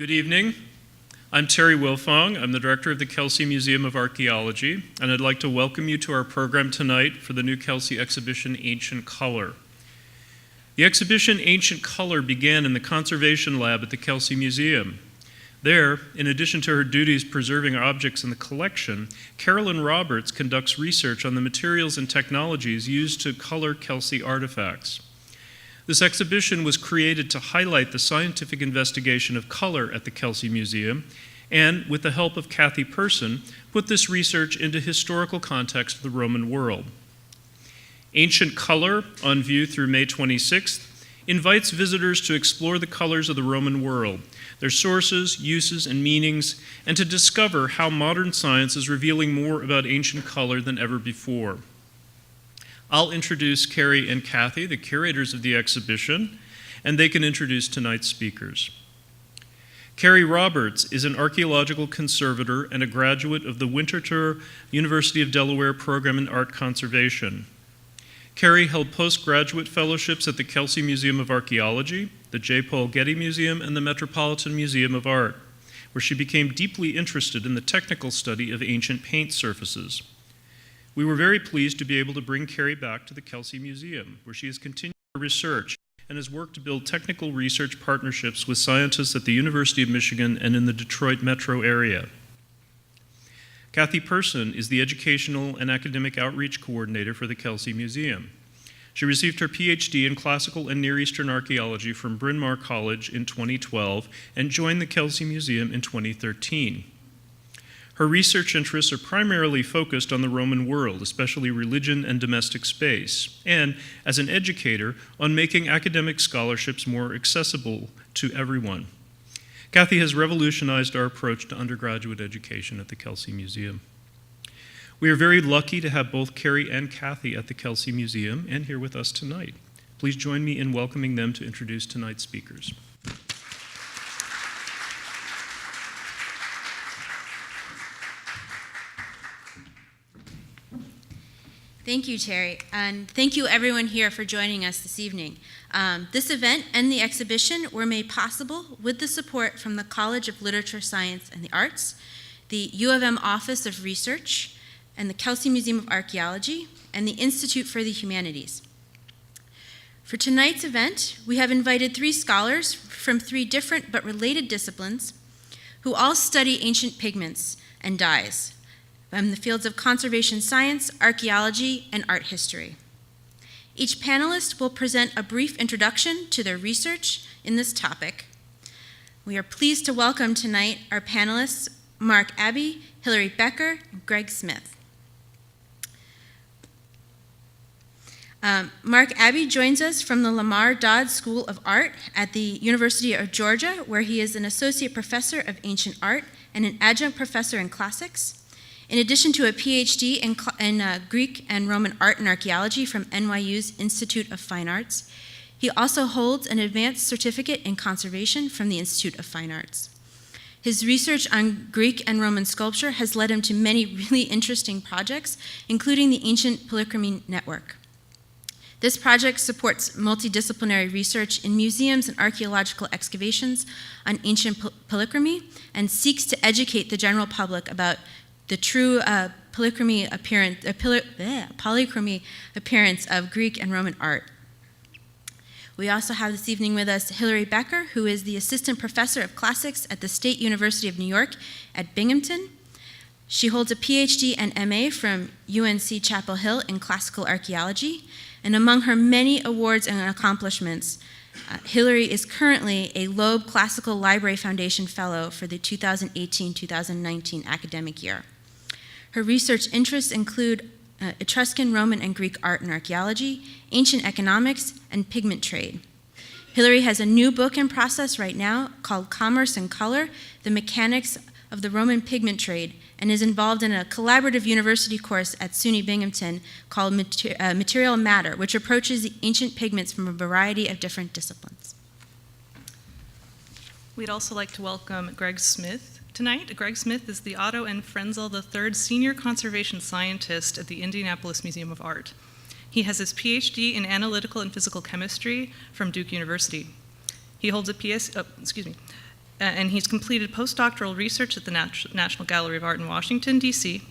Good evening. I'm Terry Wilfong. I'm the director of the Kelsey Museum of Archaeology, and I'd like to welcome you to our program tonight for the new Kelsey exhibition, Ancient Color. The exhibition, Ancient Color, began in the conservation lab at the Kelsey Museum. There, in addition to her duties preserving objects in the collection, Carolyn Roberts conducts research on the materials and technologies used to color Kelsey artifacts. This exhibition was created to highlight the scientific investigation of color at the Kelsey Museum and, with the help of Kathy Person, put this research into historical context of the Roman world. Ancient Color, on view through May 26th, invites visitors to explore the colors of the Roman world, their sources, uses, and meanings, and to discover how modern science is revealing more about ancient color than ever before. I'll introduce Carrie and Kathy, the curators of the exhibition, and they can introduce tonight's speakers. Carrie Roberts is an archaeological conservator and a graduate of the Winterthur University of Delaware Program in Art Conservation. Carrie held postgraduate fellowships at the Kelsey Museum of Archaeology, the J. Paul Getty Museum, and the Metropolitan Museum of Art, where she became deeply interested in the technical study of ancient paint surfaces. We were very pleased to be able to bring Carrie back to the Kelsey Museum, where she has continued her research and has worked to build technical research partnerships with scientists at the University of Michigan and in the Detroit metro area. Kathy Person is the Educational and Academic Outreach Coordinator for the Kelsey Museum. She received her PhD in Classical and Near Eastern Archaeology from Bryn Mawr College in 2012 and joined the Kelsey Museum in 2013. Her research interests are primarily focused on the Roman world, especially religion and domestic space, and, as an educator, on making academic scholarships more accessible to everyone. Kathy has revolutionized our approach to undergraduate education at the Kelsey Museum. We are very lucky to have both Carrie and Kathy at the Kelsey Museum and here with us tonight. Please join me in welcoming them to introduce tonight's speakers. Thank you, Terry, and thank you everyone here for joining us this evening. This event and the exhibition were made possible with the support from the College of Literature, Science, and the Arts, the U of M Office of Research, and the Kelsey Museum of Archaeology, and the Institute for the Humanities. For tonight's event, we have invited 3 scholars from 3 different but related disciplines who all study ancient pigments and dyes from the fields of conservation science, archaeology, and art history. Each panelist will present a brief introduction to their research in this topic. We are pleased to welcome tonight our panelists, Mark Abbe, Hilary Becker, and Greg Smith. Mark Abbe joins us from the Lamar Dodd School of Art at the University of Georgia, where he is an associate professor of ancient art and an adjunct professor in classics. In addition to a PhD in Greek and Roman art and archaeology from NYU's Institute of Fine Arts, he also holds an advanced certificate in conservation from the Institute of Fine Arts. His research on Greek and Roman sculpture has led him to many really interesting projects, including the Ancient Polychromy Network. This project supports multidisciplinary research in museums and archaeological excavations on ancient polychromy and seeks to educate the general public about the true polychromy appearance of Greek and Roman art. We also have this evening with us Hilary Becker, who is the assistant professor of classics at the State University of New York at Binghamton. She holds a PhD and MA from UNC Chapel Hill in classical archaeology, and among her many awards and accomplishments, Hilary is currently a Loeb Classical Library Foundation Fellow for the 2018-2019 academic year. Her research interests include Etruscan, Roman, and Greek art and archaeology, ancient economics, and pigment trade. Hilary has a new book in process right now called Commerce and Color, The Mechanics of the Roman Pigment Trade, and is involved in a collaborative university course at SUNY Binghamton called Material Matter, which approaches the ancient pigments from a variety of different disciplines. We'd also like to welcome Greg Smith tonight. Greg Smith is the Otto N. Frenzel III Senior Conservation Scientist at the Indianapolis Museum of Art. He has his PhD in Analytical and Physical Chemistry from Duke University. He holds a and he's completed postdoctoral research at the National Gallery of Art in Washington, D.C.,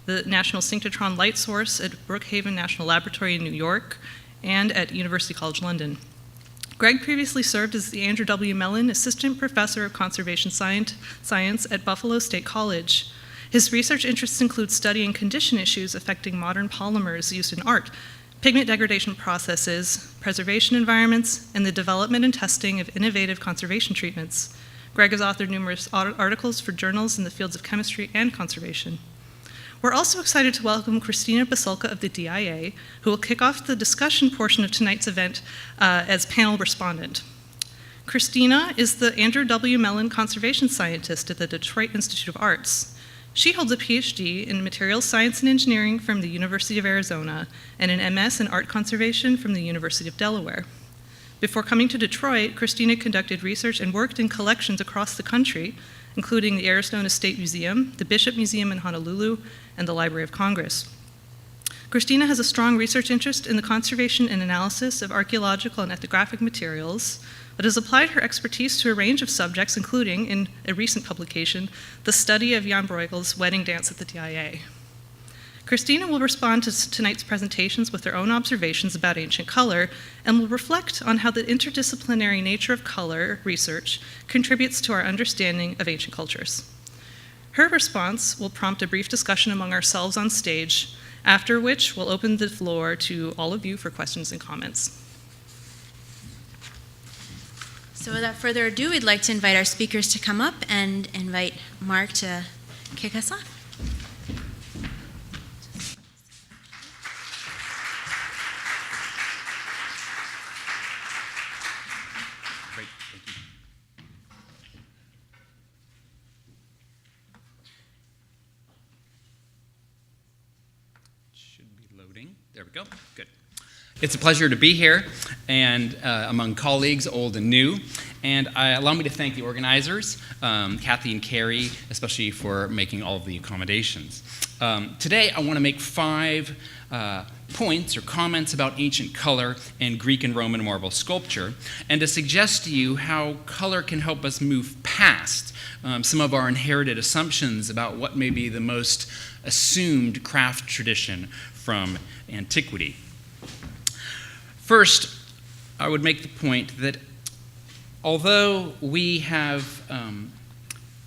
the National Synchrotron Light Source at Brookhaven National Laboratory in New York, and at University College London. Greg previously served as the Andrew W. Mellon Assistant Professor of Conservation Science at Buffalo State College. His research interests include studying condition issues affecting modern polymers used in art, pigment degradation processes, preservation environments, and the development and testing of innovative conservation treatments. Greg has authored numerous articles for journals in the fields of chemistry and conservation. We're also excited to welcome Christina Bisulca of the DIA, who will kick off the discussion portion of tonight's event as panel respondent. Christina is the Andrew W. Mellon Conservation Scientist at the Detroit Institute of Arts. She holds a PhD in Materials Science and Engineering from the University of Arizona and an MS in Art Conservation from the University of Delaware. Before coming to Detroit, Christina conducted research and worked in collections across the country, including the Arizona State Museum, the Bishop Museum in Honolulu, and the Library of Congress. Christina has a strong research interest in the conservation and analysis of archaeological and ethnographic materials, but has applied her expertise to a range of subjects, including, in a recent publication, the study of Jan Bruegel's wedding dance at the DIA. Christina will respond to tonight's presentations with her own observations about ancient color and will reflect on how the interdisciplinary nature of color research contributes to our understanding of ancient cultures. Her response will prompt a brief discussion among ourselves on stage, after which we'll open the floor to all of you for questions and comments. So without further ado, we'd like to invite our speakers to come up and invite Mark to kick us off. Great, thank you. Should be loading. There we go. Good. It's a pleasure to be here and among colleagues, old and new. And allow me to thank the organizers, Kathy and Carrie, especially for making all of the accommodations. Today, I want to make 5 points or comments about ancient color and Greek and Roman marble sculpture, and to suggest to you how color can help us move past some of our inherited assumptions about what may be the most assumed craft tradition from antiquity. First, I would make the point that although we have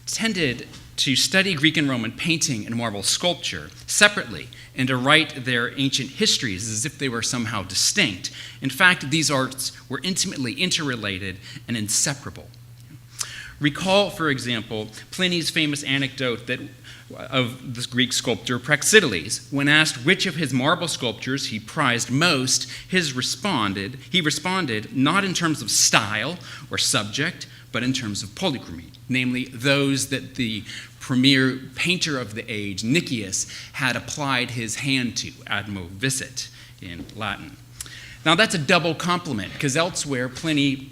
tended to study Greek and Roman painting and marble sculpture separately and to write their ancient histories as if they were somehow distinct, in fact, these arts were intimately interrelated and inseparable. Recall, for example, Pliny's famous anecdote of the Greek sculptor Praxiteles. When asked which of his marble sculptures he prized most, he responded not in terms of style or subject, but in terms of polychromy, namely those that the premier painter of the age, Nicias, had applied his hand to, admo visit in Latin. Now that's a double compliment, because elsewhere Pliny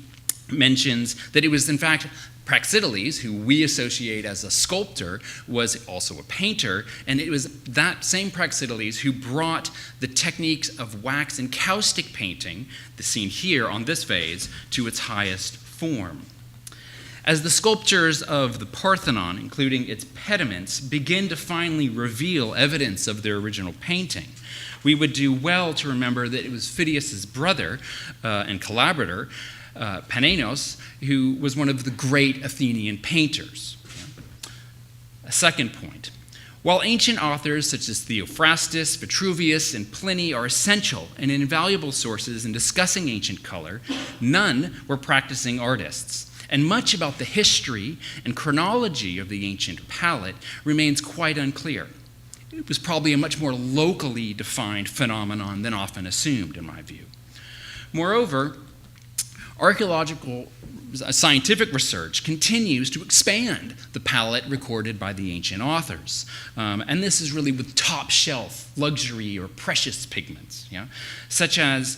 mentions that it was in fact Praxiteles, who we associate as a sculptor, was also a painter, and it was that same Praxiteles who brought the techniques of wax and caustic painting, the seen here on this vase, to its highest form. As the sculptures of the Parthenon, including its pediments, begin to finally reveal evidence of their original painting, we would do well to remember that it was Phidias's brother and collaborator, Panelists, who was one of the great Athenian painters. A second point. While ancient authors such as Theophrastus, Vitruvius, and Pliny are essential and invaluable sources in discussing ancient color, none were practicing artists. And much about the history and chronology of the ancient palette remains quite unclear. It was probably a much more locally defined phenomenon than often assumed, in my view. Moreover, archaeological scientific research continues to expand the palette recorded by the ancient authors. And this is really with top shelf, luxury, or precious pigments, such as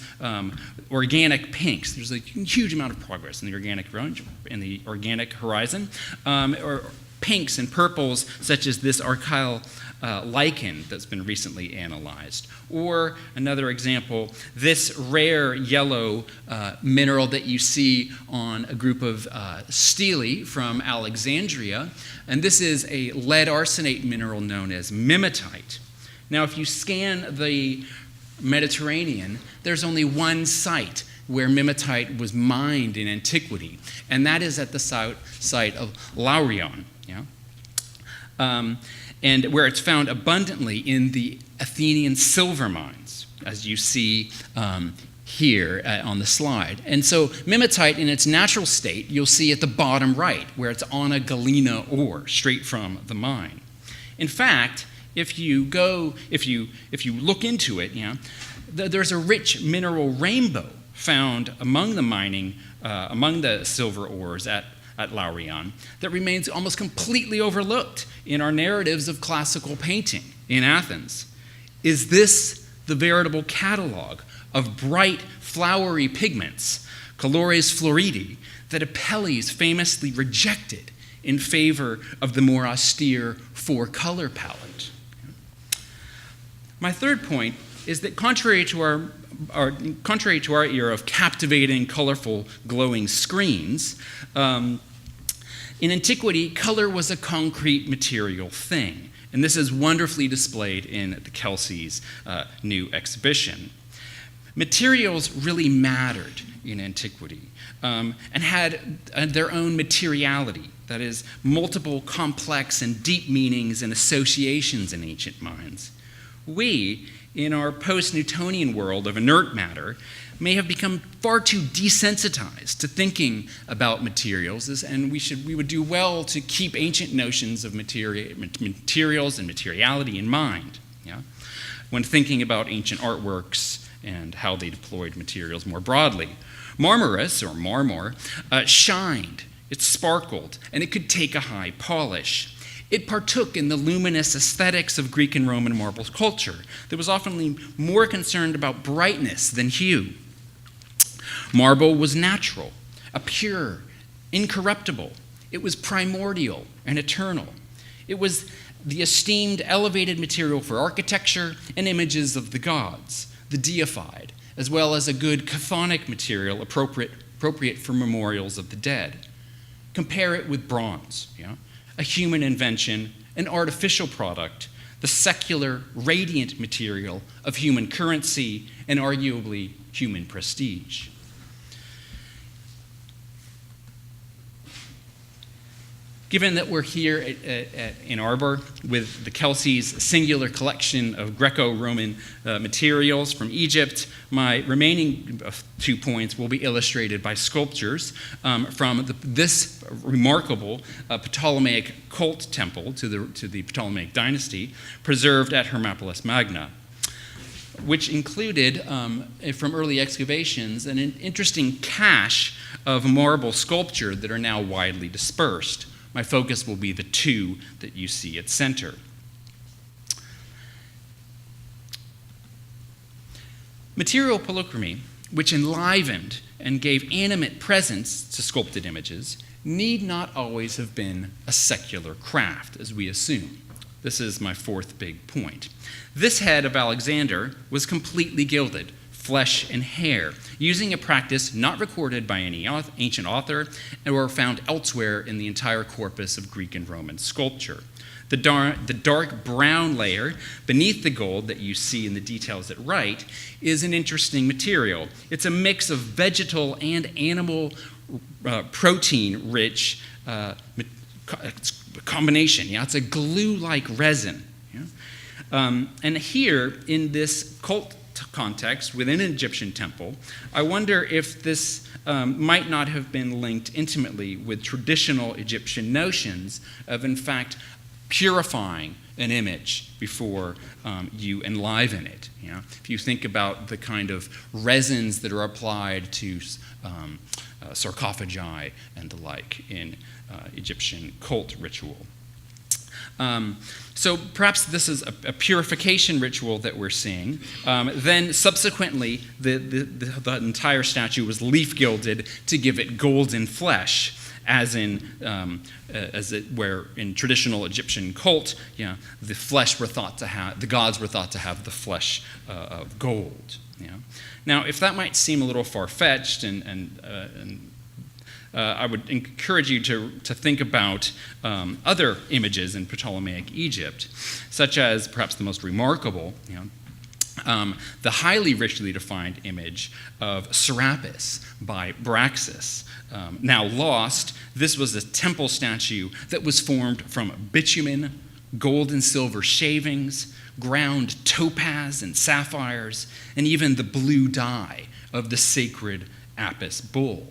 organic pinks. There's a huge amount of progress in the organic horizon, or pinks and purples, such as this archaeal lichen that's been recently analyzed. Or another example, this rare yellow mineral that you see on a group of stelae from Alexandria. And this is a lead arsenate mineral known as mimetite. Now, if you scan the Mediterranean, there's only one site where mimetite was mined in antiquity, and that is at the site of Laurion, and where it's found abundantly in the Athenian silver mines, as you see here on the slide. And so mimetite in its natural state, you'll see at the bottom right, where it's on a galena ore, straight from the mine. In fact, if you look into it, there's a rich mineral rainbow found among the silver ores at Laurion that remains almost completely overlooked in our narratives of classical painting in Athens. Is this the veritable catalog of bright, flowery pigments, colores floridi, that Apelles famously rejected in favor of the more austere four-color palette? My third point is that contrary to our era of captivating, colorful, glowing screens, in antiquity, color was a concrete material thing. And this is wonderfully displayed in the Kelsey's new exhibition. Materials really mattered in antiquity and had their own materiality, that is, multiple complex and deep meanings and associations in ancient minds. We, in our post-Newtonian world of inert matter, may have become far too desensitized to thinking about materials, and we would do well to keep ancient notions of materials and materiality in mind, when thinking about ancient artworks and how they deployed materials more broadly. Marmoris, or marmor, shined, it sparkled, and it could take a high polish. It partook in the luminous aesthetics of Greek and Roman marble culture that was often more concerned about brightness than hue. Marble was natural, a pure, incorruptible. It was primordial and eternal. It was the esteemed elevated material for architecture and images of the gods, the deified, as well as a good chthonic material appropriate for memorials of the dead. Compare it with bronze, a human invention, an artificial product, the secular, radiant material of human currency and arguably human prestige. Given that we're here at Ann Arbor with the Kelsey's singular collection of Greco-Roman materials from Egypt, my remaining 2 points will be illustrated by sculptures from this remarkable Ptolemaic cult temple to the Ptolemaic dynasty, preserved at Hermopolis Magna, which included, from early excavations, an interesting cache of marble sculpture that are now widely dispersed. My focus will be the two that you see at center. Material polychromy, which enlivened and gave animate presence to sculpted images, need not always have been a secular craft, as we assume. This is my fourth big point. This head of Alexander was completely gilded, flesh and hair, using a practice not recorded by any ancient author or found elsewhere in the entire corpus of Greek and Roman sculpture. The dark brown layer beneath the gold that you see in the details at right is an interesting material. It's a mix of vegetal and animal protein-rich combination. It's a glue-like resin. And here, in this cult context within an Egyptian temple, I wonder if this might not have been linked intimately with traditional Egyptian notions of, in fact, purifying an image before you enliven it. If you think about the kind of resins that are applied to sarcophagi and the like in Egyptian cult ritual. So perhaps this is a purification ritual that we're seeing. Then subsequently, the entire statue was leaf gilded to give it golden flesh. as in where in traditional Egyptian cult, the gods were thought to have the flesh of gold. Now, if that might seem a little far-fetched, and I would encourage you to think about other images in Ptolemaic Egypt, such as perhaps the most remarkable, the highly richly defined image of Serapis by Braxis. Now lost, this was a temple statue that was formed from bitumen, gold and silver shavings, ground topaz and sapphires, and even the blue dye of the sacred Apis bull,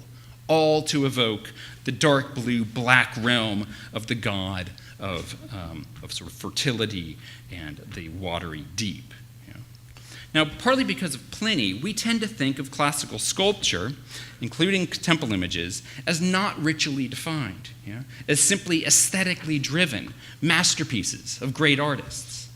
all to evoke the dark blue black realm of the god of sort of fertility and the watery deep. Now, partly because of Pliny, we tend to think of classical sculpture, including temple images, as not ritually defined, as simply aesthetically driven masterpieces of great artists.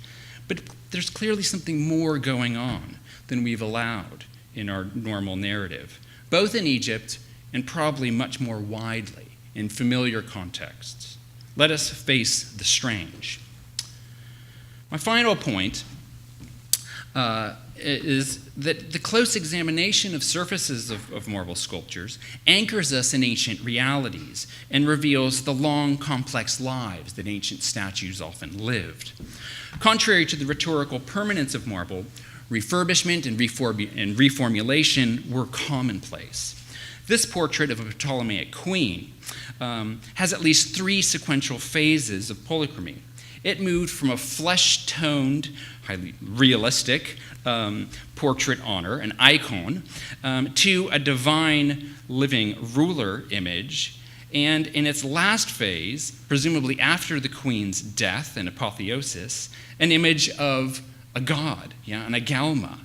But there's clearly something more going on than we've allowed in our normal narrative, both in Egypt and probably much more widely in familiar contexts. Let us face the strange. My final point is that the close examination of surfaces of marble sculptures anchors us in ancient realities and reveals the long, complex lives that ancient statues often lived. Contrary to the rhetorical permanence of marble, refurbishment and reformulation were commonplace. This portrait of a Ptolemaic queen has at least 3 sequential phases of polychromy. It moved from a flesh-toned, highly realistic portrait honor, an icon, to a divine living ruler image, and in its last phase, presumably after the queen's death and apotheosis, an image of a god, an agalma,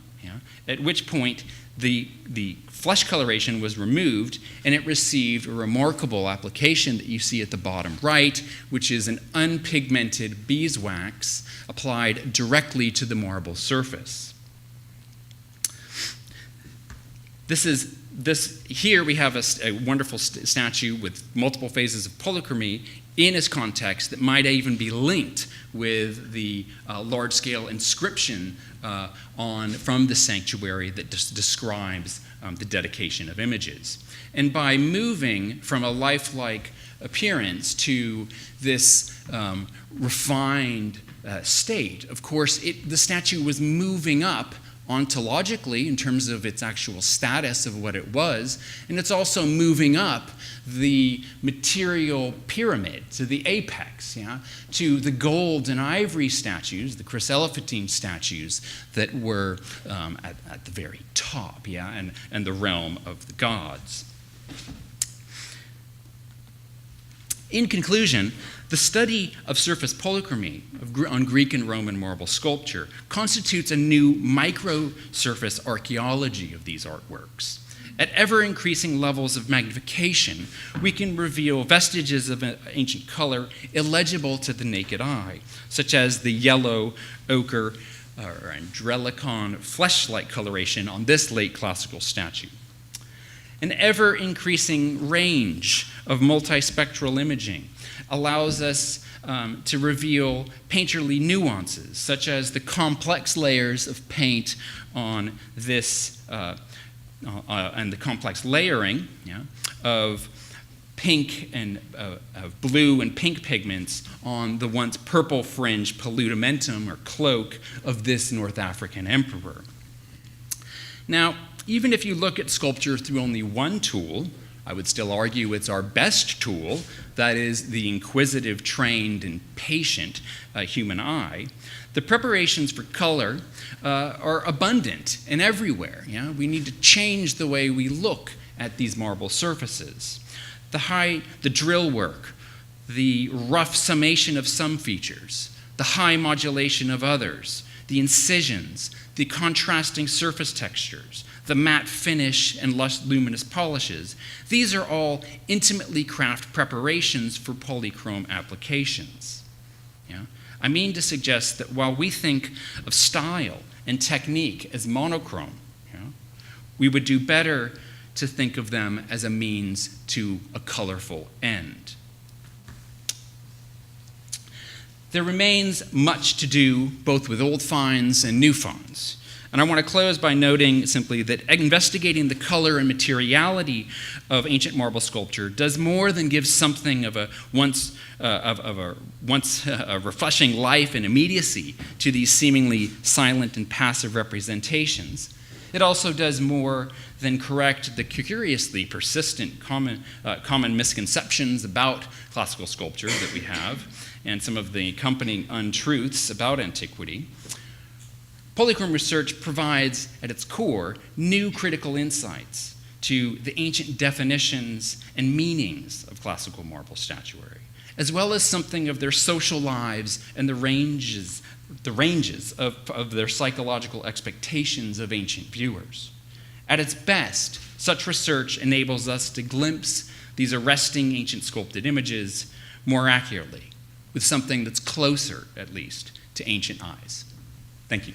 at which point the flesh coloration was removed, and it received a remarkable application that you see at the bottom right, which is an unpigmented beeswax applied directly to the marble surface. Here we have a wonderful statue with multiple phases of polychromy in its context that might even be linked with the large-scale inscription from the sanctuary that describes the dedication of images. And by moving from a lifelike appearance to this refined state, of course, the statue was moving up ontologically in terms of its actual status of what it was, and it's also moving up the material pyramid to the apex, to the gold and ivory statues, the chryselephantine statues that were at the very top, and the realm of the gods. In conclusion, the study of surface polychromy on Greek and Roman marble sculpture constitutes a new micro-surface archaeology of these artworks. At ever-increasing levels of magnification, we can reveal vestiges of ancient color illegible to the naked eye, such as the yellow, ochre, or andrelicon flesh-like coloration on this late classical statue. An ever-increasing range of multispectral imaging allows us to reveal painterly nuances, such as the complex layers of paint on this, and the complex layering of pink and of blue and pink pigments on the once purple fringe paludamentum or cloak of this North African emperor. Now, even if you look at sculpture through only one tool, I would still argue it's our best tool, that is the inquisitive, trained, and patient human eye. The preparations for color are abundant and everywhere. We need to change the way we look at these marble surfaces. The drill work, the rough summation of some features, the high modulation of others, the incisions, the contrasting surface textures, the matte finish and luminous polishes. These are all intimately crafted preparations for polychrome applications. I mean to suggest that while we think of style and technique as monochrome, we would do better to think of them as a means to a colorful end. There remains much to do both with old finds and new finds. And I want to close by noting simply that investigating the color and materiality of ancient marble sculpture does more than give something of a once refreshing life and immediacy to these seemingly silent and passive representations. It also does more than correct the curiously persistent common misconceptions about classical sculpture that we have, and some of the accompanying untruths about antiquity. Polychrome research provides, at its core, new critical insights to the ancient definitions and meanings of classical marble statuary, as well as something of their social lives and the ranges of their psychological expectations of ancient viewers. At its best, such research enables us to glimpse these arresting ancient sculpted images more accurately, with something that's closer, at least, to ancient eyes. Thank you.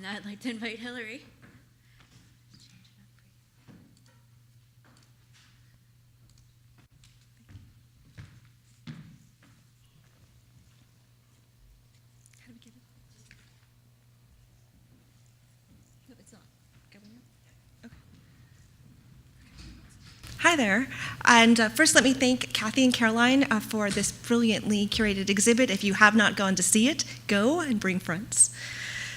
Now I'd like to invite Hilary. How do we get it? No, it's not. Going up? Okay. Hi there. And first, let me thank Kathy and Caroline for this brilliantly curated exhibit. If you have not gone to see it, go and bring friends.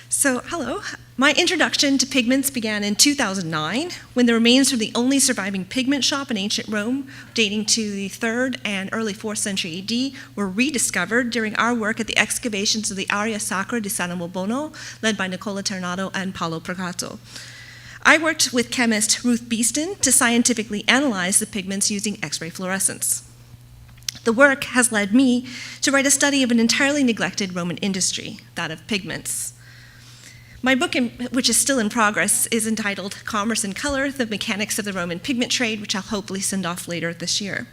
So, hello. My introduction to pigments began in 2009 when the remains from the only surviving pigment shop in ancient Rome, dating to the 3rd and early 4th century AD, were rediscovered during our work at the excavations of the Area Sacra di San Bono, led by Nicola Tornato and Paolo Procato. I worked with chemist Ruth Beeston to scientifically analyze the pigments using X-ray fluorescence. The work has led me to write a study of an entirely neglected Roman industry, that of pigments. My book, which is still in progress, is entitled Commerce and Color, The Mechanics of the Roman Pigment Trade, which I'll hopefully send off later this year.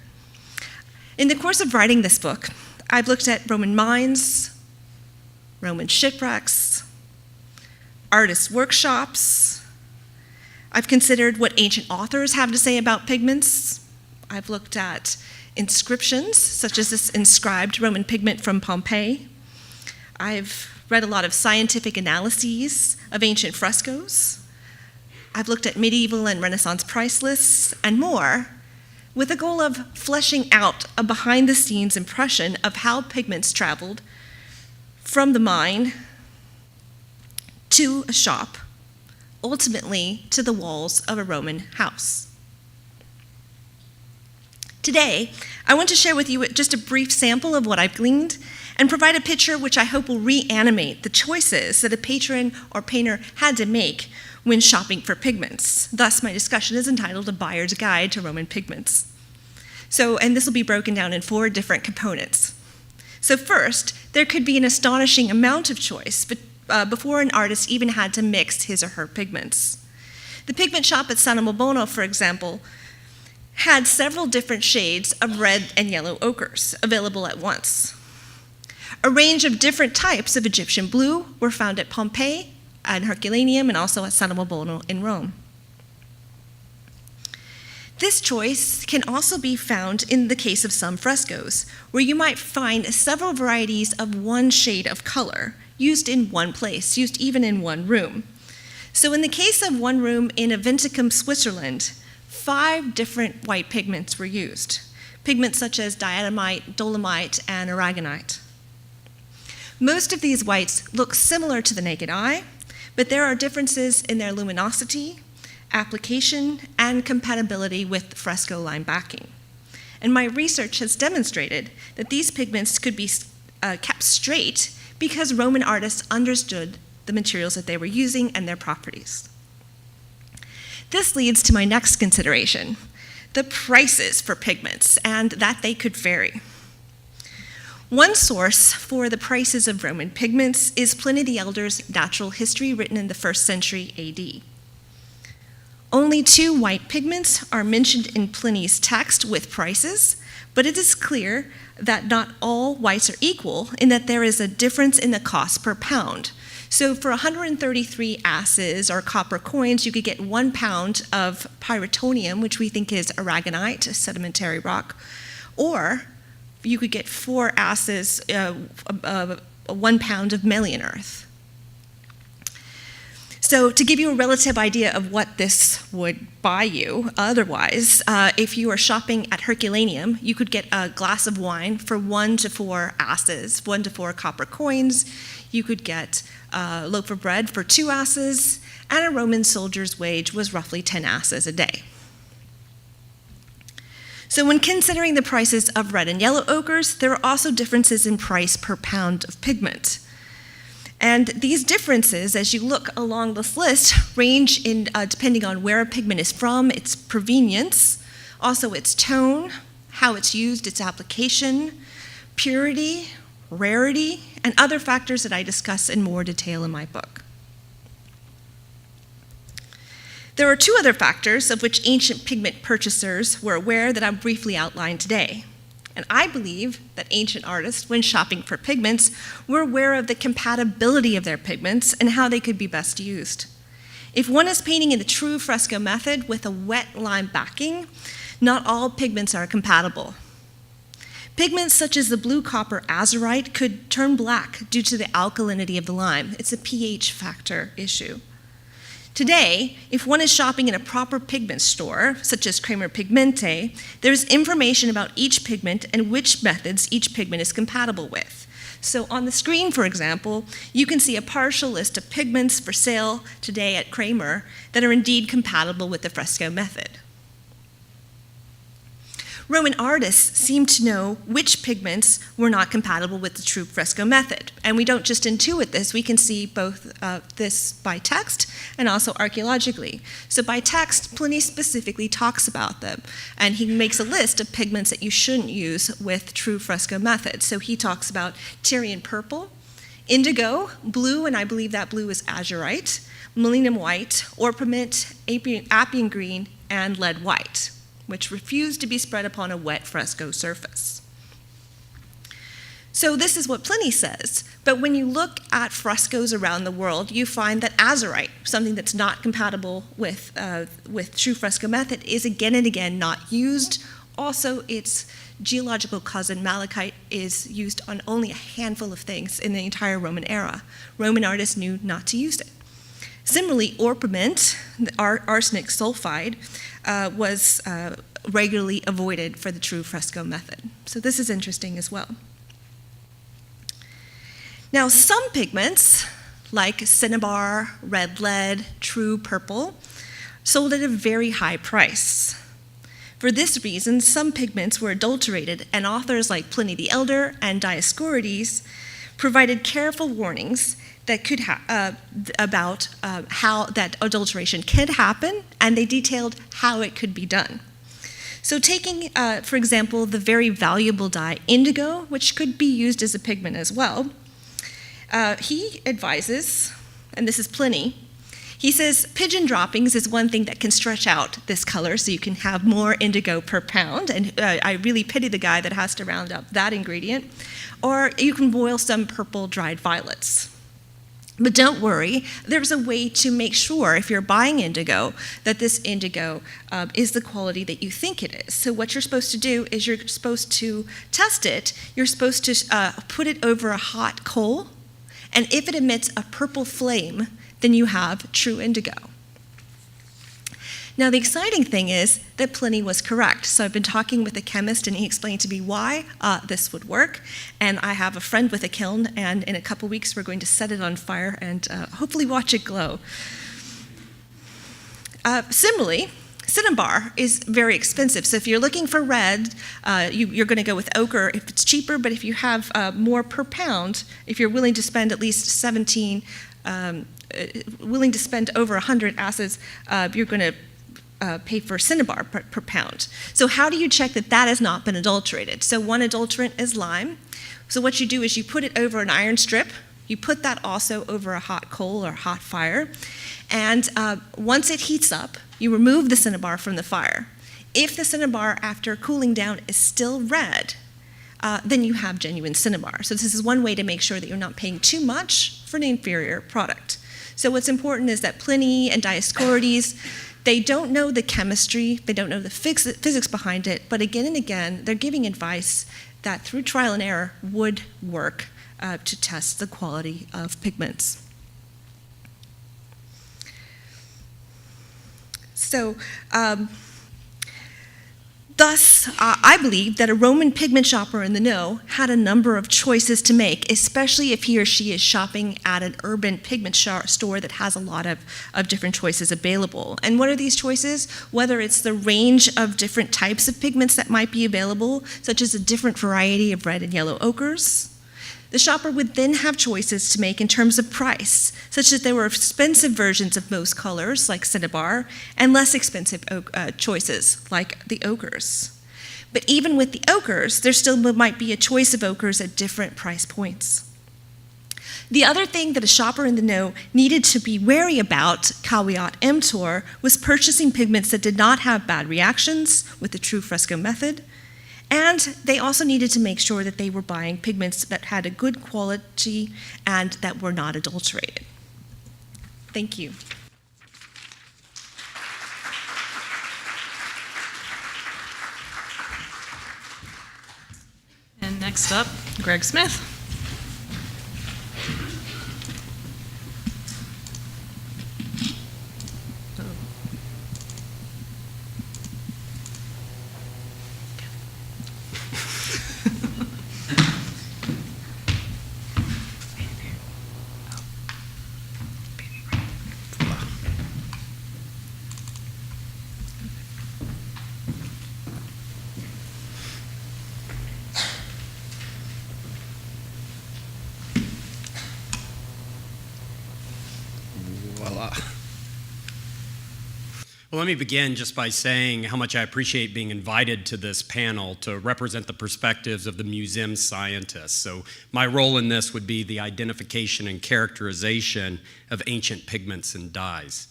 In the course of writing this book, I've looked at Roman mines, Roman shipwrecks, artists' workshops. I've considered what ancient authors have to say about pigments. I've looked at inscriptions, such as this inscribed Roman pigment from Pompeii. I've read a lot of scientific analyses of ancient frescoes. I've looked at medieval and Renaissance price lists and more, with the goal of fleshing out a behind-the-scenes impression of how pigments traveled from the mine to a shop, ultimately to the walls of a Roman house. Today, I want to share with you just a brief sample of what I've gleaned and provide a picture which I hope will reanimate the choices that a patron or painter had to make when shopping for pigments. Thus, my discussion is entitled A Buyer's Guide to Roman Pigments. And this will be broken down in 4 different components. So first, there could be an astonishing amount of choice before an artist even had to mix his or her pigments. The pigment shop at San Bono, for example, had several different shades of red and yellow ochres available at once. A range of different types of Egyptian blue were found at Pompeii, at Herculaneum, and also at San Bono in Rome. This choice can also be found in the case of some frescoes, where you might find several varieties of one shade of color used in one place, used even in one room. So in the case of one room in Aventicum, Switzerland, 5 different white pigments were used. Pigments such as diatomite, dolomite, and aragonite. Most of these whites look similar to the naked eye, but there are differences in their luminosity, application, and compatibility with fresco line backing. And my research has demonstrated that these pigments could be kept straight because Roman artists understood the materials that they were using and their properties. This leads to my next consideration, the prices for pigments, and that they could vary. One source for the prices of Roman pigments is Pliny the Elder's Natural History, written in the 1st century AD. Only 2 white pigments are mentioned in Pliny's text with prices, but it is clear that not all whites are equal in that there is a difference in the cost per pound. So for 133 asses or copper coins, you could get 1 pound of pyrrhotonium, which we think is aragonite, a sedimentary rock, or you could get 4 asses, 1 pound of Melian earth. So to give you a relative idea of what this would buy you otherwise, if you are shopping at Herculaneum, you could get a glass of wine for 1 to 4 asses, 1 to 4 copper coins. You could get a loaf of bread for 2 asses, and a Roman soldier's wage was roughly 10 asses a day. So when considering the prices of red and yellow ochres, there are also differences in price per pound of pigment. And these differences, as you look along this list, range in depending on where a pigment is from, its provenience, also its tone, how it's used, its application, purity, rarity, and other factors that I discuss in more detail in my book. There are 2 other factors of which ancient pigment purchasers were aware that I'll briefly outline today. And I believe that ancient artists, when shopping for pigments, were aware of the compatibility of their pigments and how they could be best used. If one is painting in the true fresco method with a wet lime backing, not all pigments are compatible. Pigments such as the blue copper azurite could turn black due to the alkalinity of the lime. It's a pH factor issue. Today, if one is shopping in a proper pigment store, such as Kramer Pigmente, there's information about each pigment and which methods each pigment is compatible with. So on the screen, for example, you can see a partial list of pigments for sale today at Kramer that are indeed compatible with the fresco method. Roman artists seem to know which pigments were not compatible with the true fresco method. And we don't just intuit this, we can see both this by text and also archaeologically. So by text, Pliny specifically talks about them, and he makes a list of pigments that you shouldn't use with true fresco method. So he talks about Tyrian purple, indigo, blue, and I believe that blue is azurite, melinum white, orpiment, Appian green, and lead white, which refused to be spread upon a wet fresco surface. So this is what Pliny says, but when you look at frescoes around the world, you find that azurite, something that's not compatible with true fresco method, is again and again not used. Also, its geological cousin, malachite, is used on only a handful of things in the entire Roman era. Roman artists knew not to use it. Similarly, orpiment, arsenic sulfide, was regularly avoided for the true fresco method. So this is interesting as well. Now, some pigments, like cinnabar, red lead, true purple, sold at a very high price. For this reason, some pigments were adulterated, and authors like Pliny the Elder and Dioscorides provided careful warnings that could about how that adulteration can happen, and they detailed how it could be done. So taking, for example, the very valuable dye indigo, which could be used as a pigment as well, he advises, and this is Pliny, he says pigeon droppings is one thing that can stretch out this color so you can have more indigo per pound, and I really pity the guy that has to round up that ingredient. Or you can boil some purple dried violets. But don't worry, there's a way to make sure, if you're buying indigo, that this indigo is the quality that you think it is. So what you're supposed to do is you're supposed to test it. You're supposed to put it over a hot coal, and if it emits a purple flame, then you have true indigo. Now, the exciting thing is that Pliny was correct. So I've been talking with a chemist, and he explained to me why this would work. And I have a friend with a kiln, and in a couple weeks, we're going to set it on fire and hopefully watch it glow. Similarly, cinnabar is very expensive. So if you're looking for red, you're going to go with ochre if it's cheaper. But if you have more per pound, if you're willing to spend at least 17, willing to spend over 100 asses, you're going to pay for Cinnabar per pound. So how do you check that that has not been adulterated? So one adulterant is lime. So what you do is you put it over an iron strip. You put that also over a hot coal or hot fire. And once it heats up, you remove the Cinnabar from the fire. If the Cinnabar, after cooling down, is still red, then you have genuine Cinnabar. So this is one way to make sure that you're not paying too much for an inferior product. So what's important is that Pliny and Dioscorides, they don't know the chemistry, they don't know the physics behind it, but again and again, they're giving advice that through trial and error would work to test the quality of pigments. So, thus, I believe that a Roman pigment shopper in the know had a number of choices to make, especially if he or she is shopping at an urban pigment store that has a lot of different choices available. And what are these choices? Whether it's the range of different types of pigments that might be available, such as a different variety of red and yellow ochres. The shopper would then have choices to make in terms of price, such that there were expensive versions of most colors, like Cinnabar, and less expensive choices, like the ochres. But even with the ochres, there still might be a choice of ochres at different price points. The other thing that a shopper in the know needed to be wary about, caveat emptor, was purchasing pigments that did not have bad reactions with the true fresco method. And they also needed to make sure that they were buying pigments that had a good quality and that were not adulterated. Thank you. And next up, Greg Smith. Well, let me begin just by saying how much I appreciate being invited to this panel to represent the perspectives of the museum scientists. So my role in this would be the identification and characterization of ancient pigments and dyes.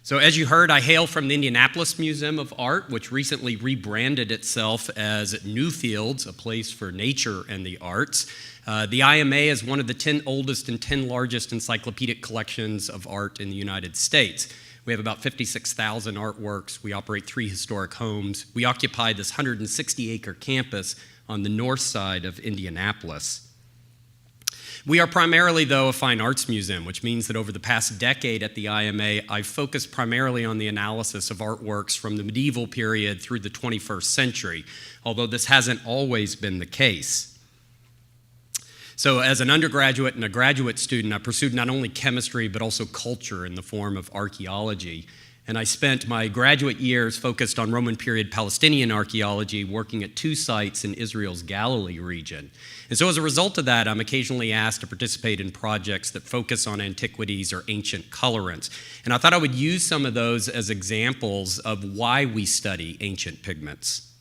So as you heard, I hail from the Indianapolis Museum of Art, which recently rebranded itself as Newfields, a place for nature and the arts. The IMA is one of the 10 oldest and 10 largest encyclopedic collections of art in the United States. We have about 56,000 artworks. We operate 3 historic homes. We occupy this 160-acre campus on the north side of Indianapolis. We are primarily, though, a fine arts museum, which means that over the past decade at the IMA, I've focused primarily on the analysis of artworks from the medieval period through the 21st century, although this hasn't always been the case. So as an undergraduate and a graduate student, I pursued not only chemistry, but also culture in the form of archaeology. And I spent my graduate years focused on Roman period Palestinian archaeology, working at 2 sites in Israel's Galilee region. And so as a result of that, I'm occasionally asked to participate in projects that focus on antiquities or ancient colorants. And I thought I would use some of those as examples of why we study ancient pigments.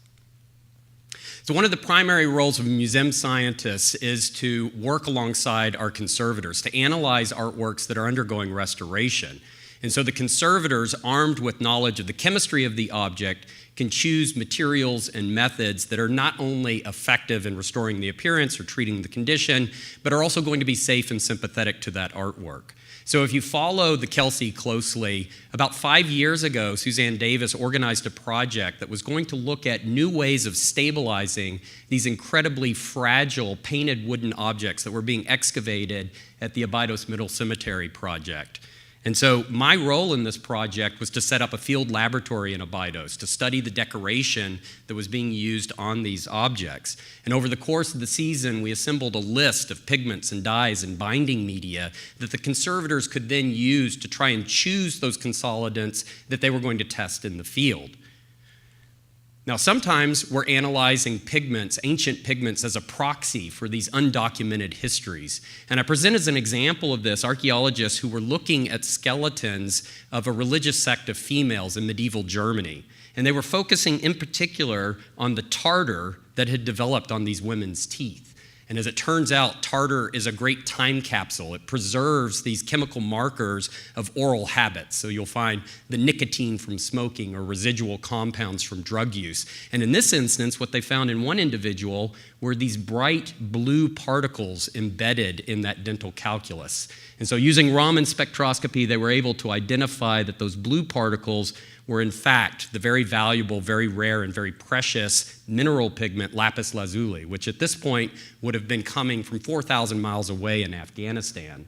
So one of the primary roles of museum scientists is to work alongside our conservators, to analyze artworks that are undergoing restoration. And so the conservators, armed with knowledge of the chemistry of the object, can choose materials and methods that are not only effective in restoring the appearance or treating the condition, but are also going to be safe and sympathetic to that artwork. So if you follow the Kelsey closely, about 5 years ago, Suzanne Davis organized a project that was going to look at new ways of stabilizing these incredibly fragile painted wooden objects that were being excavated at the Abydos Middle Cemetery project. And so my role in this project was to set up a field laboratory in Abydos to study the decoration that was being used on these objects. And over the course of the season, we assembled a list of pigments and dyes and binding media that the conservators could then use to try and choose those consolidants that they were going to test in the field. Now, sometimes we're analyzing pigments, ancient pigments, as a proxy for these undocumented histories. And I present as an example of this archaeologists who were looking at skeletons of a religious sect of females in medieval Germany. And they were focusing in particular on the tartar that had developed on these women's teeth. And as it turns out, tartar is a great time capsule. It preserves these chemical markers of oral habits. So you'll find the nicotine from smoking or residual compounds from drug use. And in this instance, what they found in one individual were these bright blue particles embedded in that dental calculus. And so using Raman spectroscopy, they were able to identify that those blue particles were in fact the very valuable, very rare, and very precious mineral pigment lapis lazuli, which at this point would have been coming from 4,000 miles away in Afghanistan.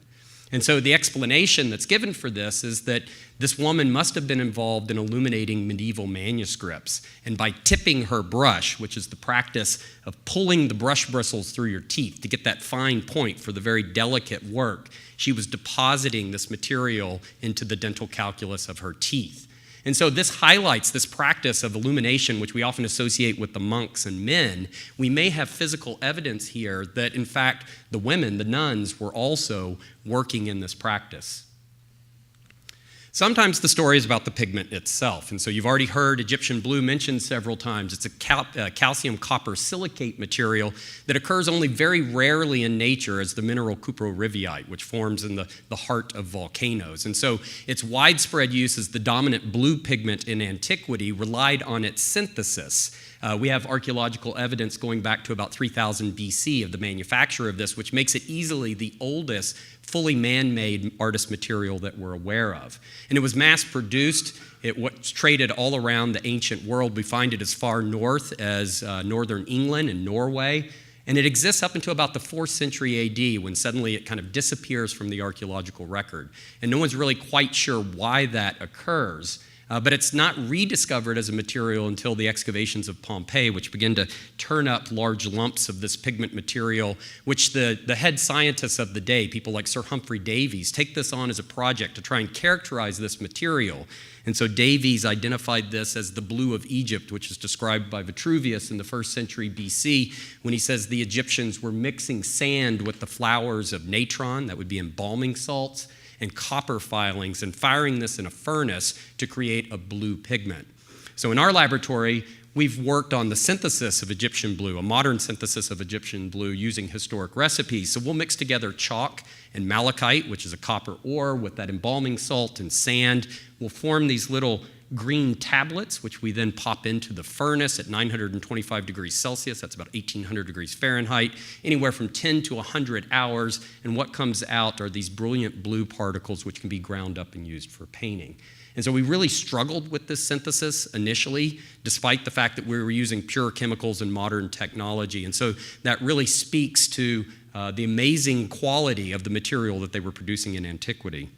And so the explanation that's given for this is that this woman must have been involved in illuminating medieval manuscripts. And by tipping her brush, which is the practice of pulling the brush bristles through your teeth to get that fine point for the very delicate work, she was depositing this material into the dental calculus of her teeth. And so this highlights this practice of illumination, which we often associate with the monks and men. We may have physical evidence here that, in fact, the women, the nuns, were also working in this practice. Sometimes the story is about the pigment itself. And so you've already heard Egyptian blue mentioned several times. It's a calcium copper silicate material that occurs only very rarely in nature as the mineral cuproriviyite, which forms in the heart of volcanoes. And so its widespread use as the dominant blue pigment in antiquity relied on its synthesis. We have archaeological evidence going back to about 3000 BC of the manufacture of this, which makes it easily the oldest fully man-made artist material that we're aware of. And it was mass-produced. It was traded all around the ancient world. We find it as far north as northern England and Norway. And it exists up until about the 4th century AD, when suddenly it kind of disappears from the archaeological record. And no one's really quite sure why that occurs. But it's not rediscovered as a material until the excavations of Pompeii, which begin to turn up large lumps of this pigment material, which the head scientists of the day, people like Sir Humphrey Davies, take this on as a project to try and characterize this material. And so Davies identified this as the blue of Egypt, which is described by Vitruvius in the 1st century BC, when he says the Egyptians were mixing sand with the flowers of natron, that would be embalming salts, and copper filings, and firing this in a furnace to create a blue pigment. So in our laboratory, we've worked on the synthesis of Egyptian blue, a modern synthesis of Egyptian blue using historic recipes. So we'll mix together chalk and malachite, which is a copper ore, with that embalming salt and sand. We'll form these little green tablets, which we then pop into the furnace at 925 degrees Celsius. That's about 1,800 degrees Fahrenheit, anywhere from 10 to 100 hours. And what comes out are these brilliant blue particles, which can be ground up and used for painting. And so we really struggled with this synthesis initially, despite the fact that we were using pure chemicals and modern technology. And so that really speaks to the amazing quality of the material that they were producing in antiquity.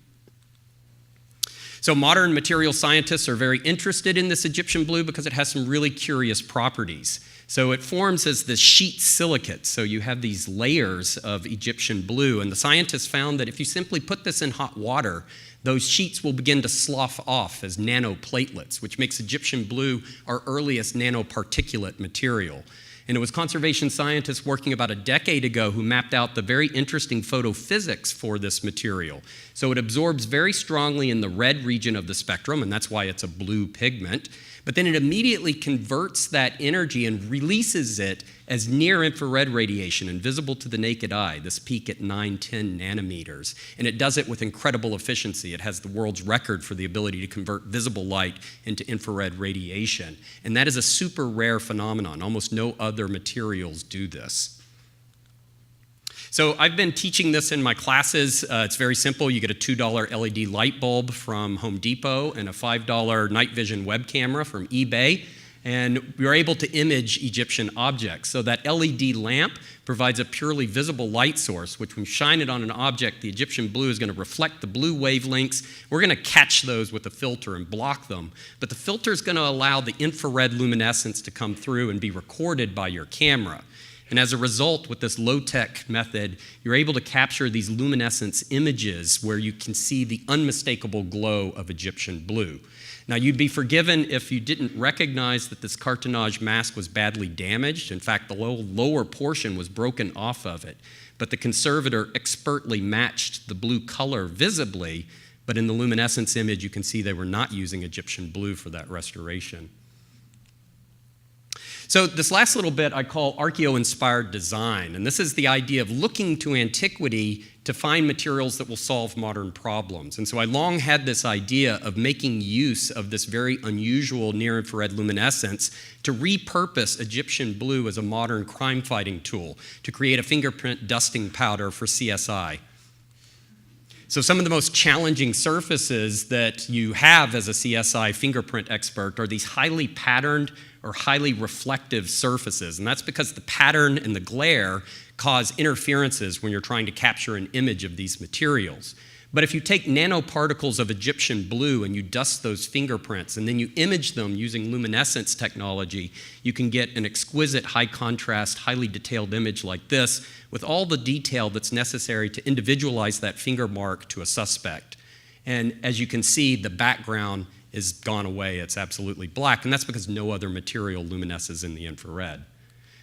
So modern material scientists are very interested in this Egyptian blue because it has some really curious properties. So it forms as this sheet silicate. So you have these layers of Egyptian blue, and the scientists found that if you simply put this in hot water, those sheets will begin to slough off as nanoplatelets, which makes Egyptian blue our earliest nanoparticulate material. And it was conservation scientists working about a decade ago who mapped out the very interesting photophysics for this material. So it absorbs very strongly in the red region of the spectrum, and that's why it's a blue pigment. But then it immediately converts that energy and releases it as near-infrared radiation, invisible to the naked eye, this peak at 9-10 nanometers. And it does it with incredible efficiency. It has the world's record for the ability to convert visible light into infrared radiation. And that is a super rare phenomenon. Almost no other materials do this. So I've been teaching this in my classes. It's very simple. You get a $2 LED light bulb from Home Depot and a $5 night vision web camera from eBay. And we are able to image Egyptian objects. So that LED lamp provides a purely visible light source, which when you shine it on an object, the Egyptian blue is going to reflect the blue wavelengths. We're going to catch those with a filter and block them. But the filter is going to allow the infrared luminescence to come through and be recorded by your camera. And as a result, with this low-tech method, you're able to capture these luminescence images where you can see the unmistakable glow of Egyptian blue. Now, you'd be forgiven if you didn't recognize that this cartonnage mask was badly damaged. In fact, the lower portion was broken off of it. But the conservator expertly matched the blue color visibly, but in the luminescence image, you can see they were not using Egyptian blue for that restoration. So this last little bit I call archaeo-inspired design, and this is the idea of looking to antiquity to find materials that will solve modern problems. And so I long had this idea of making use of this very unusual near-infrared luminescence to repurpose Egyptian blue as a modern crime-fighting tool, to create a fingerprint dusting powder for CSI. So some of the most challenging surfaces that you have as a CSI fingerprint expert are these highly patterned or highly reflective surfaces. And that's because the pattern and the glare cause interferences when you're trying to capture an image of these materials. But if you take nanoparticles of Egyptian blue and you dust those fingerprints and then you image them using luminescence technology, you can get an exquisite high contrast, highly detailed image like this with all the detail that's necessary to individualize that finger mark to a suspect. And as you can see, the background is gone away. It's absolutely black, and that's because no other material luminesces in the infrared.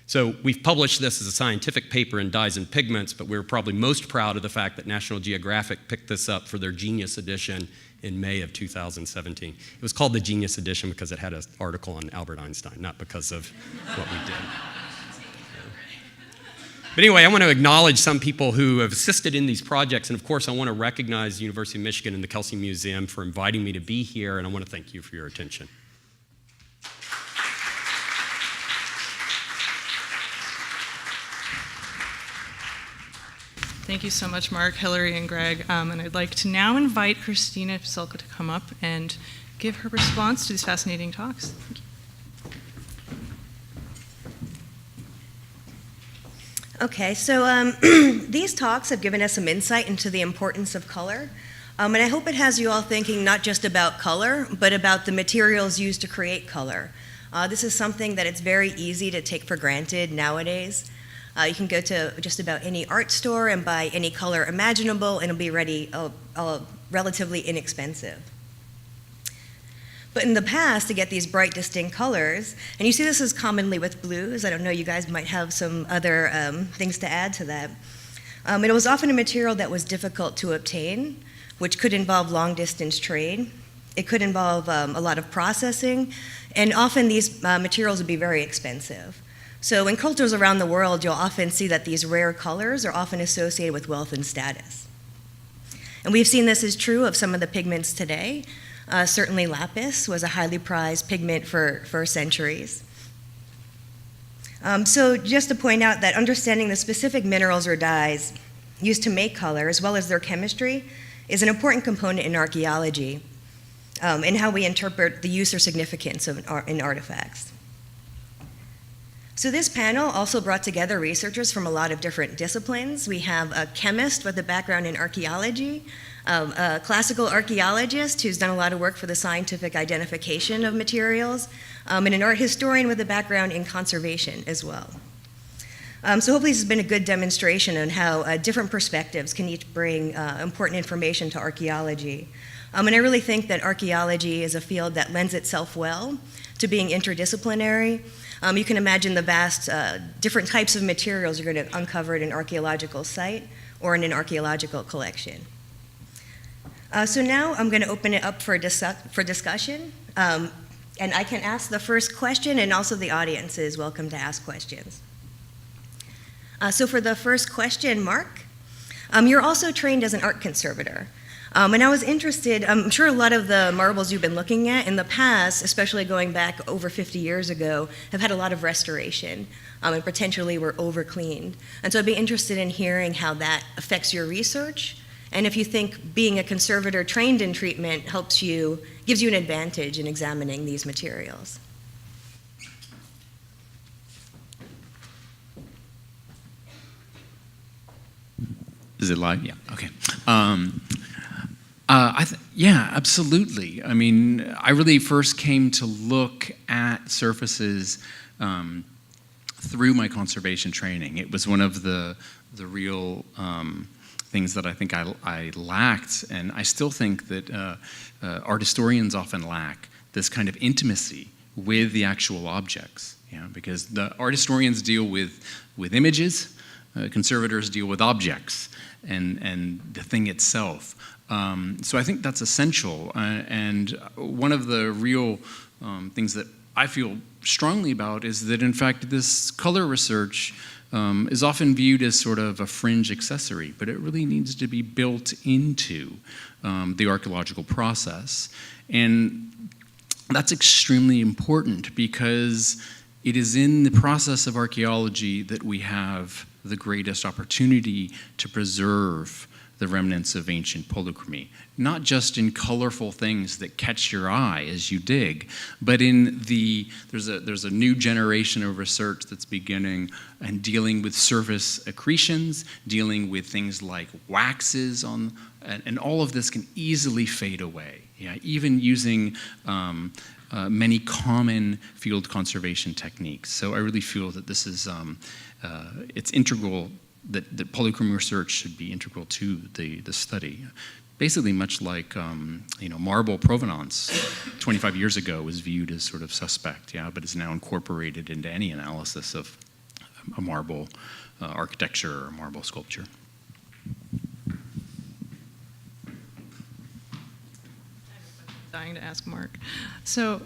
So we've published this as a scientific paper in Dyes and Pigments, but we're probably most proud of the fact that National Geographic picked this up for their Genius Edition in May of 2017. It was called the Genius Edition because it had an article on Albert Einstein, not because of what we did. But anyway, I want to acknowledge some people who have assisted in these projects, and of course I want to recognize the University of Michigan and the Kelsey Museum for inviting me to be here, and I want to thank you for your attention. Thank you so much, Mark, Hilary, and Greg. And I'd like to now invite Christina Bisulca to come up and give her response to these fascinating talks. Thank you. Okay, so these talks have given us some insight into the importance of color. And I hope it has you all thinking not just about color, but about the materials used to create color. This is something that it's very easy to take for granted nowadays. You can go to just about any art store and buy any color imaginable, and it'll be relatively inexpensive. But in the past, to get these bright, distinct colors, and you see this is commonly with blues. I don't know, you guys might have some other things to add to that. It was often a material that was difficult to obtain, which could involve long-distance trade. It could involve a lot of processing, and often these materials would be very expensive. So in cultures around the world, you'll often see that these rare colors are often associated with wealth and status. And we've seen this is true of some of the pigments today. Certainly lapis was a highly prized pigment for centuries. So just to point out that understanding the specific minerals or dyes used to make color, as well as their chemistry, is an important component in archaeology in how we interpret the use or significance in artifacts. So this panel also brought together researchers from a lot of different disciplines. We have a chemist with a background in archaeology, a classical archaeologist who's done a lot of work for the scientific identification of materials, and an art historian with a background in conservation as well. So hopefully this has been a good demonstration on how different perspectives can each bring important information to archaeology. And I really think that archaeology is a field that lends itself well to being interdisciplinary. You can imagine the vast different types of materials you're going to uncover at an archaeological site or in an archaeological collection. So now I'm going to open it up for discussion. And I can ask the first question, and also the audience is welcome to ask questions. So for the first question, Mark, you're also trained as an art conservator. And I was interested, I'm sure a lot of the marbles you've been looking at in the past, especially going back over 50 years ago, have had a lot of restoration and potentially were over-cleaned. And so I'd be interested in hearing how that affects your research, and if you think being a conservator trained in treatment gives you an advantage in examining these materials. Is it live? Yeah, okay. Yeah, absolutely. I mean, I really first came to look at surfaces through my conservation training. It was one of the real things that I think I lacked, and I still think that art historians often lack this kind of intimacy with the actual objects, because the art historians deal with images, conservators deal with objects and the thing itself. So I think that's essential, and one of the real things that I feel strongly about is that, in fact, this color research is often viewed as sort of a fringe accessory, but it really needs to be built into the archaeological process. And that's extremely important because it is in the process of archaeology that we have the greatest opportunity to preserve the remnants of ancient polychromy, not just in colorful things that catch your eye as you dig, but in there's a new generation of research that's beginning and dealing with surface accretions, dealing with things like waxes and all of this can easily fade away. Even using many common field conservation techniques. So I really feel that this is it's integral. That polychromy research should be integral to the study. Basically, much like marble provenance 25 years ago was viewed as sort of suspect, but is now incorporated into any analysis of a marble architecture or marble sculpture. Dying to ask Mark. So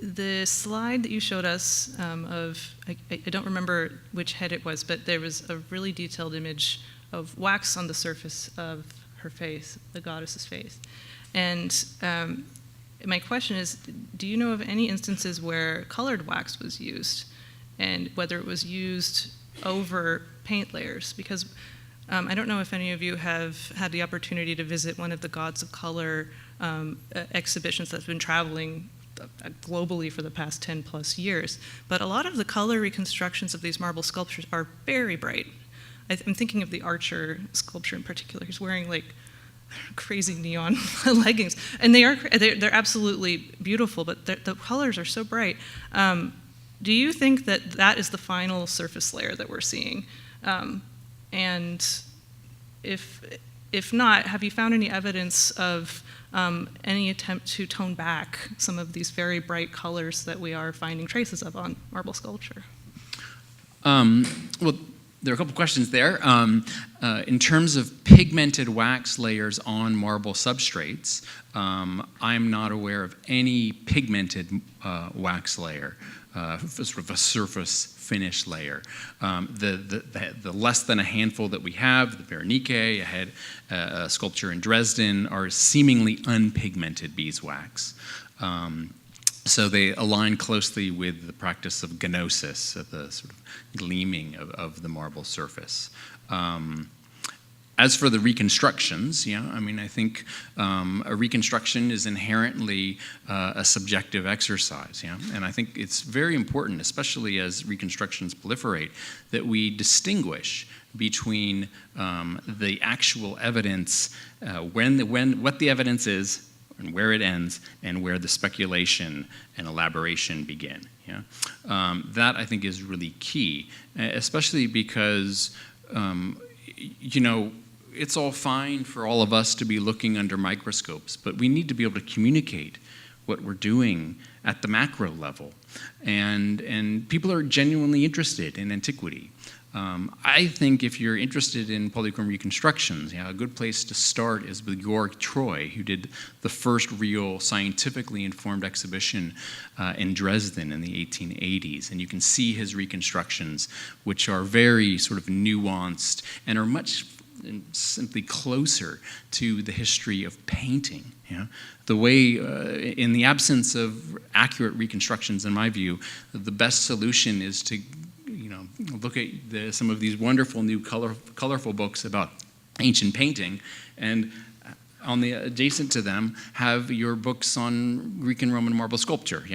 the slide that you showed us I don't remember which head it was, but there was a really detailed image of wax on the surface of her face, the goddess's face. And my question is, do you know of any instances where colored wax was used, and whether it was used over paint layers? Because I don't know if any of you have had the opportunity to visit one of the Gods of Color exhibitions that's been traveling globally for the past 10 plus years, but a lot of the color reconstructions of these marble sculptures are very bright. I'm thinking of the Archer sculpture in particular. He's wearing like crazy neon leggings, and they're absolutely beautiful, but the colors are so bright. Do you think that is the final surface layer that we're seeing? And if not, have you found any evidence of any attempt to tone back some of these very bright colors that we are finding traces of on marble sculpture? Well, there are a couple questions there. In terms of pigmented wax layers on marble substrates, I'm not aware of any pigmented wax layer, sort of a surface finish layer. The less than a handful that we have, the Berenike, a sculpture in Dresden, are seemingly unpigmented beeswax. So they align closely with the practice of gnosis, of the sort of gleaming of the marble surface. As for the reconstructions, I think a reconstruction is inherently a subjective exercise, and I think it's very important, especially as reconstructions proliferate, that we distinguish between the actual evidence, what the evidence is, and where it ends, and where the speculation and elaboration begin. That I think is really key, especially because it's all fine for all of us to be looking under microscopes, but we need to be able to communicate what we're doing at the macro level. And people are genuinely interested in antiquity. I think if you're interested in polychrome reconstructions, a good place to start is with Georg Troy, who did the first real scientifically informed exhibition in Dresden in the 1880s. And you can see his reconstructions, which are very sort of nuanced and are much simply closer to the history of painting. The way, in the absence of accurate reconstructions, in my view, the best solution is to look at some of these wonderful new colorful books about ancient painting, and adjacent to them have your books on Greek and Roman marble sculpture,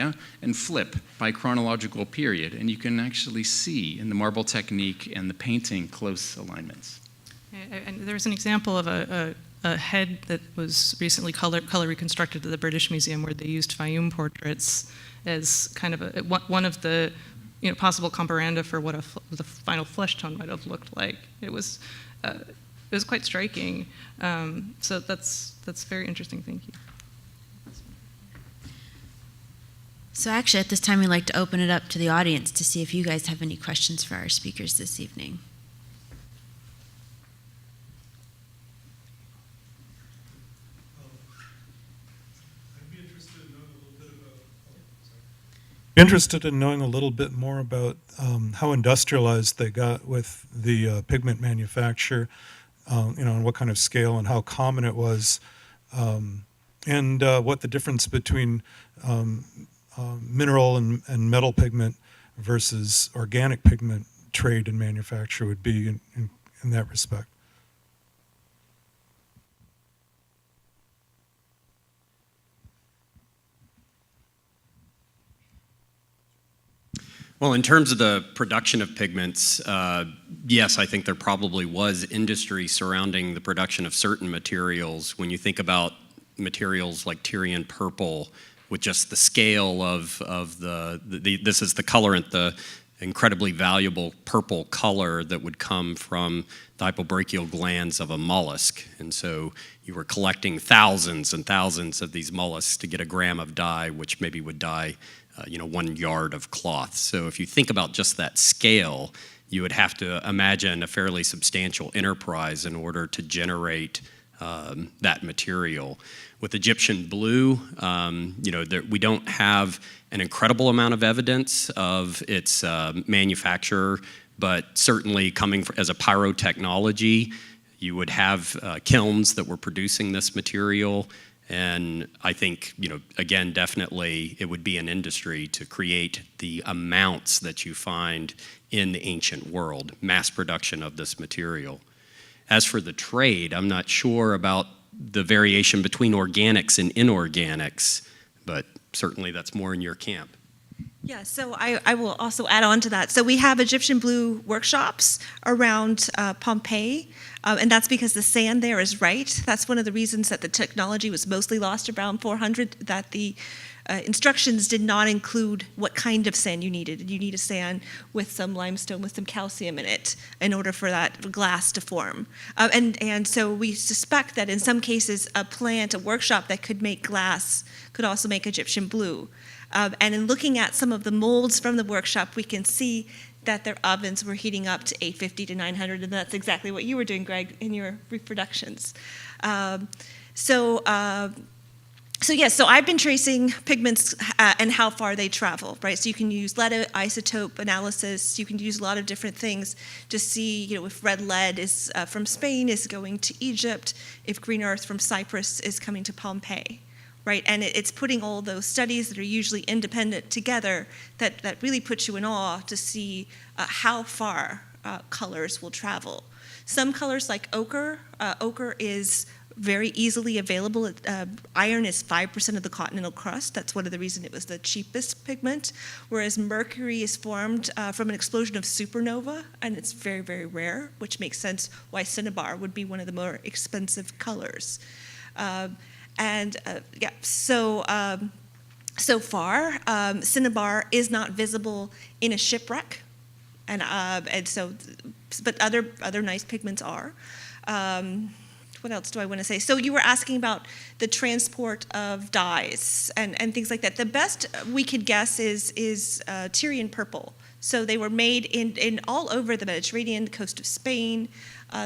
and flip by chronological period, and you can actually see in the marble technique and the painting close alignments. And there's an example of a head that was recently color reconstructed at the British Museum, where they used Fayum portraits as kind of one of the possible comparanda for what the final flesh tone might have looked like. It was quite striking. So that's very interesting. Thank you. So actually, at this time, we'd like to open it up to the audience to see if you guys have any questions for our speakers this evening. Interested in knowing a little bit more about how industrialized they got with the pigment manufacture, and what kind of scale and how common it was, and what the difference between mineral and metal pigment versus organic pigment trade and manufacture would be in that respect. Well, in terms of the production of pigments, yes, I think there probably was industry surrounding the production of certain materials. When you think about materials like Tyrian purple, with just the scale of this is the colorant, the incredibly valuable purple color that would come from the hypobrachial glands of a mollusk. And so you were collecting thousands and thousands of these mollusks to get a gram of dye, which maybe would dye 1 yard of cloth. So if you think about just that scale, you would have to imagine a fairly substantial enterprise in order to generate that material. With Egyptian blue, we don't have an incredible amount of evidence of its manufacture, but certainly coming as a pyrotechnology, you would have kilns that were producing this material. And I think, again, definitely it would be an industry to create the amounts that you find in the ancient world, mass production of this material. As for the trade, I'm not sure about the variation between organics and inorganics, but certainly that's more in your camp. Yeah, so I will also add on to that. So we have Egyptian blue workshops around Pompeii, and that's because the sand there is right. That's one of the reasons that the technology was mostly lost around 400, that the instructions did not include what kind of sand you needed. You need a sand with some limestone, with some calcium in it, in order for that glass to form. And so we suspect that in some cases, a workshop that could make glass could also make Egyptian blue. And in looking at some of the molds from the workshop, we can see that their ovens were heating up to 850 to 900, and that's exactly what you were doing, Greg, in your reproductions. So I've been tracing pigments and how far they travel, right? So you can use lead isotope analysis. You can use a lot of different things to see, if red lead is from Spain is going to Egypt, if green earth from Cyprus is coming to Pompeii. Right, and it's putting all those studies that are usually independent together that really puts you in awe to see how far colors will travel. Some colors like ochre, ochre is very easily available. Iron is 5% of the continental crust. That's one of the reasons it was the cheapest pigment, whereas mercury is formed from an explosion of supernova, and it's very, very rare, which makes sense why cinnabar would be one of the more expensive colors. So far, cinnabar is not visible in a shipwreck, but other nice pigments are. What else do I want to say? So you were asking about the transport of dyes and things like that. The best we could guess is Tyrian purple. So they were made in all over the Mediterranean, the coast of Spain,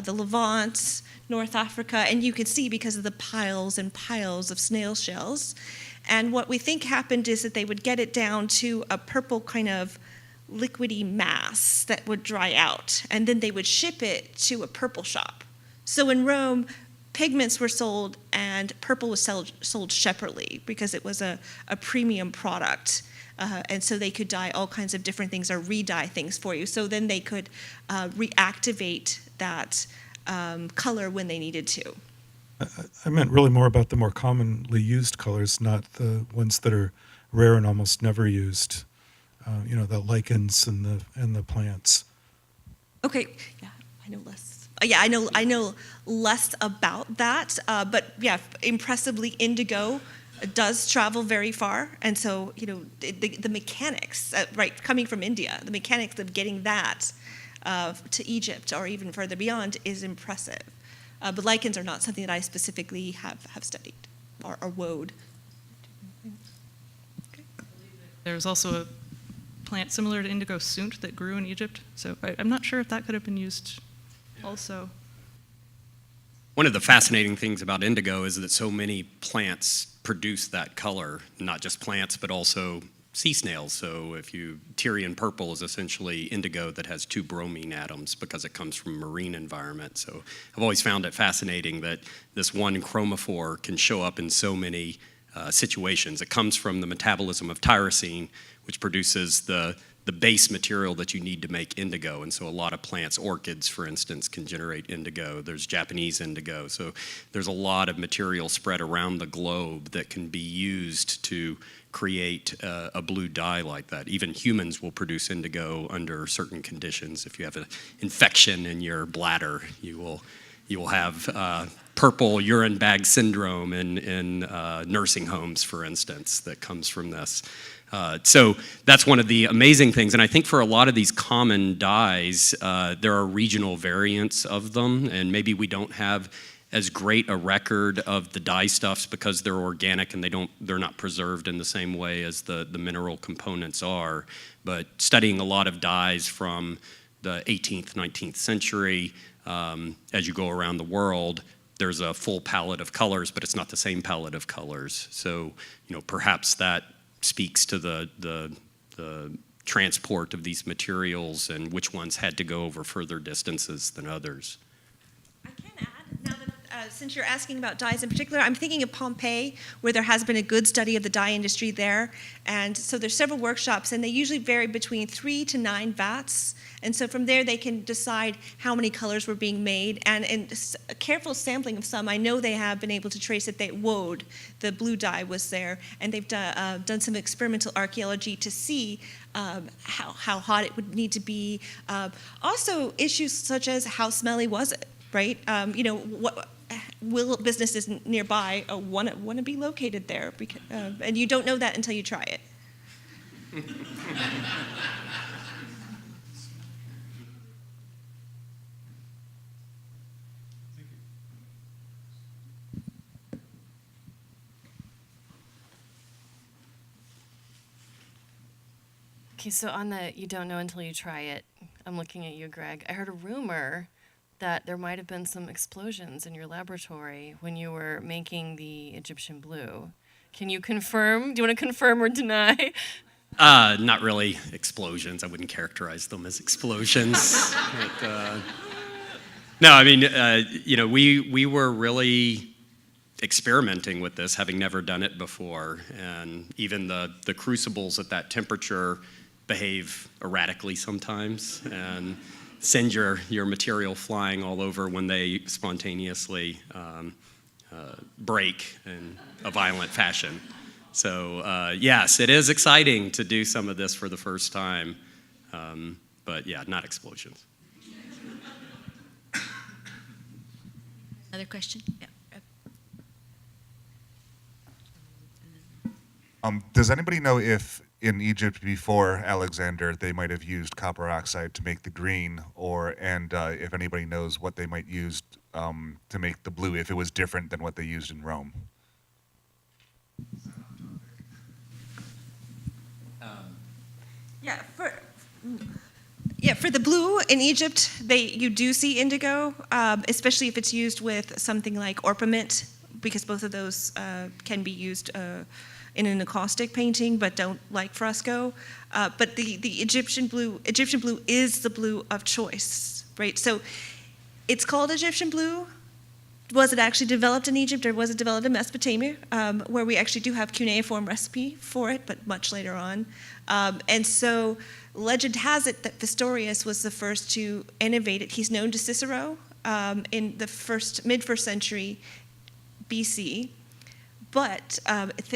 the Levant, North Africa, and you can see because of the piles and piles of snail shells. And what we think happened is that they would get it down to a purple kind of liquidy mass that would dry out, and then they would ship it to a purple shop. So in Rome, pigments were sold and purple was sold separately because it was a premium product. And so they could dye all kinds of different things or re-dye things for you. So then they could reactivate that color when they needed to. I meant really more about the more commonly used colors, not the ones that are rare and almost never used. The lichens and the plants. Okay, yeah, I know less. Yeah, I know less about that. But yeah, impressively, indigo does travel very far, and so the mechanics, right, coming from India, the mechanics of getting that to Egypt or even further beyond is impressive. But lichens are not something that I specifically have studied or wode. Okay. There's also a plant similar to indigo sunt that grew in Egypt, so I'm not sure if that could have been used also. One of the fascinating things about indigo is that so many plants produce that color, not just plants, but also sea snails. So Tyrian purple is essentially indigo that has 2 bromine atoms because it comes from a marine environment. So I've always found it fascinating that this one chromophore can show up in so many situations. It comes from the metabolism of tyrosine, which produces the base material that you need to make indigo. And so a lot of plants, orchids, for instance, can generate indigo. There's Japanese indigo. So there's a lot of material spread around the globe that can be used to create a blue dye like that. Even humans will produce indigo under certain conditions. If you have an infection in your bladder, you will have purple urine bag syndrome in nursing homes, for instance, that comes from this. So that's one of the amazing things. And I think for a lot of these common dyes, there are regional variants of them, and maybe we don't have as great a record of the dye stuffs because they're organic and they're not preserved in the same way as the mineral components are. But studying a lot of dyes from the 18th, 19th century, as you go around the world, there's a full palette of colors, but it's not the same palette of colors. So, perhaps that speaks to the transport of these materials and which ones had to go over further distances than others. I can add, now that since you're asking about dyes in particular, I'm thinking of Pompeii, where there has been a good study of the dye industry there. And so there's several workshops, and they usually vary between 3 to 9 vats. And so from there, they can decide how many colors were being made. And in a careful sampling of some, I know they have been able to trace that wode, the blue dye, was there. And they've done some experimental archaeology to see how hot it would need to be. Also, issues such as how smelly was it, right? Will businesses nearby want to be located there? Because, and you don't know that until you try it. Okay, so on the you don't know until you try it, I'm looking at you, Greg. I heard a rumor that there might have been some explosions in your laboratory when you were making the Egyptian blue. Can you confirm? Do you want to confirm or deny? Not really explosions. I wouldn't characterize them as explosions. But, no, I mean, we were really experimenting with this, having never done it before, and even the crucibles at that temperature behave erratically sometimes and send your material flying all over when they spontaneously break in a violent fashion. So yes, it is exciting to do some of this for the first time, but yeah, not explosions. Another question? Yeah. Does anybody know if in Egypt before Alexander they might have used copper oxide to make the green, and if anybody knows what they might use to make the blue, if it was different than what they used in Rome? For the blue in Egypt, you do see indigo, especially if it's used with something like orpiment, because both of those can be used in an acoustic painting, but don't like fresco. But the Egyptian blue is the blue of choice, right? So it's called Egyptian blue. Was it actually developed in Egypt, or was it developed in Mesopotamia, where we actually do have cuneiform recipe for it, but much later on. And so legend has it that Festorius was the first to innovate it. He's known to Cicero in the mid-first century BC, but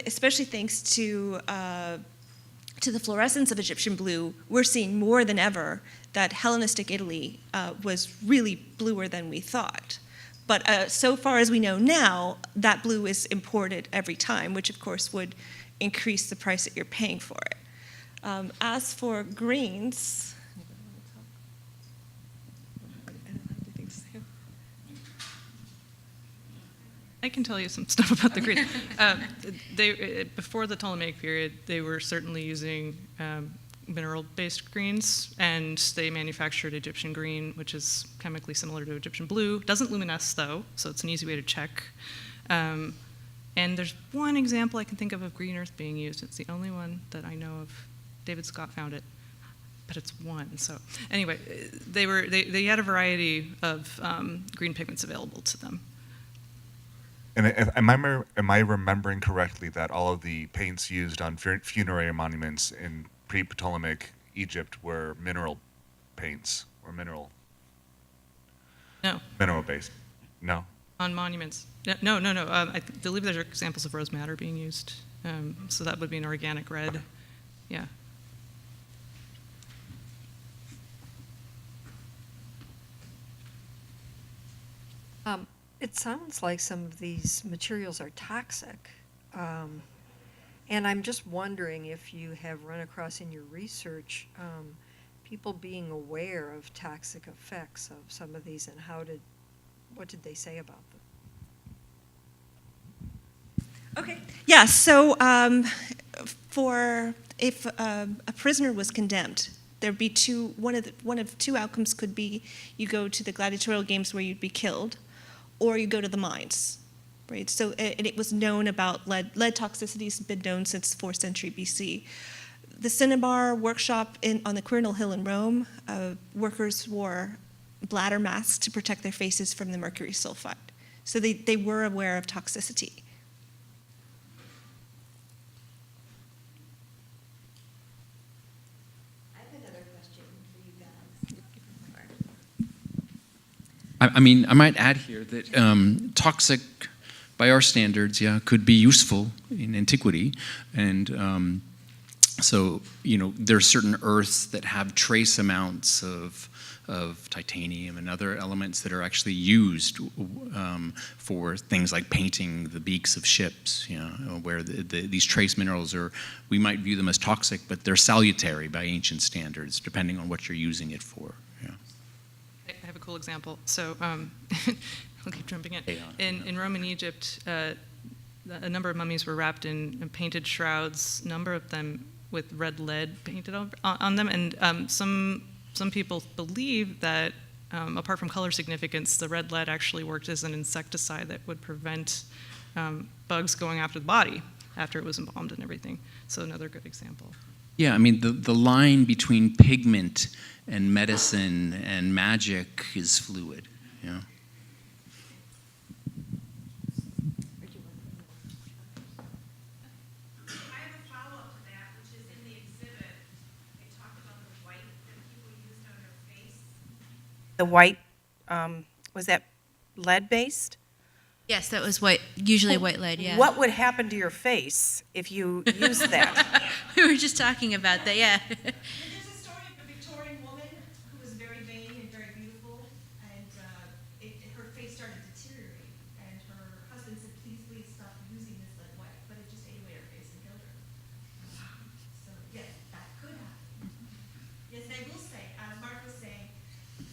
especially thanks to the fluorescence of Egyptian blue, we're seeing more than ever that Hellenistic Italy was really bluer than we thought. But so far as we know now, that blue is imported every time, which of course would increase the price that you're paying for it. As for greens, I can tell you some stuff about the green. Before the Ptolemaic period, they were certainly using mineral-based greens, and they manufactured Egyptian green, which is chemically similar to Egyptian blue. Doesn't luminesce, though, so it's an easy way to check. And there's one example I can think of green earth being used. It's the only one that I know of. David Scott found it, but it's one. So anyway, they had a variety of green pigments available to them. And am I remembering correctly that all of the paints used on funerary monuments in pre-Ptolemaic Egypt were mineral paints or mineral based? No. On monuments? No. I believe there's examples of rose madder being used. So that would be an organic red. Yeah. It sounds like some of these materials are toxic. And I'm just wondering if you have run across in your research people being aware of toxic effects of some of these, and what did they say about them? okay, yeah. So if a prisoner was condemned, there'd be one of two outcomes could be you go to the gladiatorial games where you'd be killed, or you go to the mines, right? So it was known about lead toxicity has been known since the 4th century BC. The Cinnabar workshop on the Quirinal Hill in Rome, workers wore bladder masks to protect their faces from the mercury sulfide. So they were aware of toxicity. I mean, I might add here that toxic, by our standards, could be useful in antiquity, and so there are certain earths that have trace amounts of titanium and other elements that are actually used for things like painting the beaks of ships, where these trace minerals we might view them as toxic, but they're salutary by ancient standards, depending on what you're using it for. I have a cool example. So I'll keep jumping in. In Roman Egypt, a number of mummies were wrapped in painted shrouds, a number of them with red lead painted on them. And some people believe that, apart from color significance, the red lead actually worked as an insecticide that would prevent bugs going after the body after it was embalmed and everything. So another good example. Yeah, I mean, the line between pigment and medicine and magic is fluid. Yeah. I have a follow-up to that, which is in the exhibit. They talked about the white that people used on their face. The white, was that lead-based? Yes, that was white, usually white lead, yeah. What would happen to your face if you used that? We were just talking about that, yeah. There's a story of a Victorian woman who was very vain and very beautiful, and her face started to deteriorate, and her husband said, please stop using this lead white, but it just ate away her face and killed her. So yes, that could happen. Yes, I will say, as Mark was saying,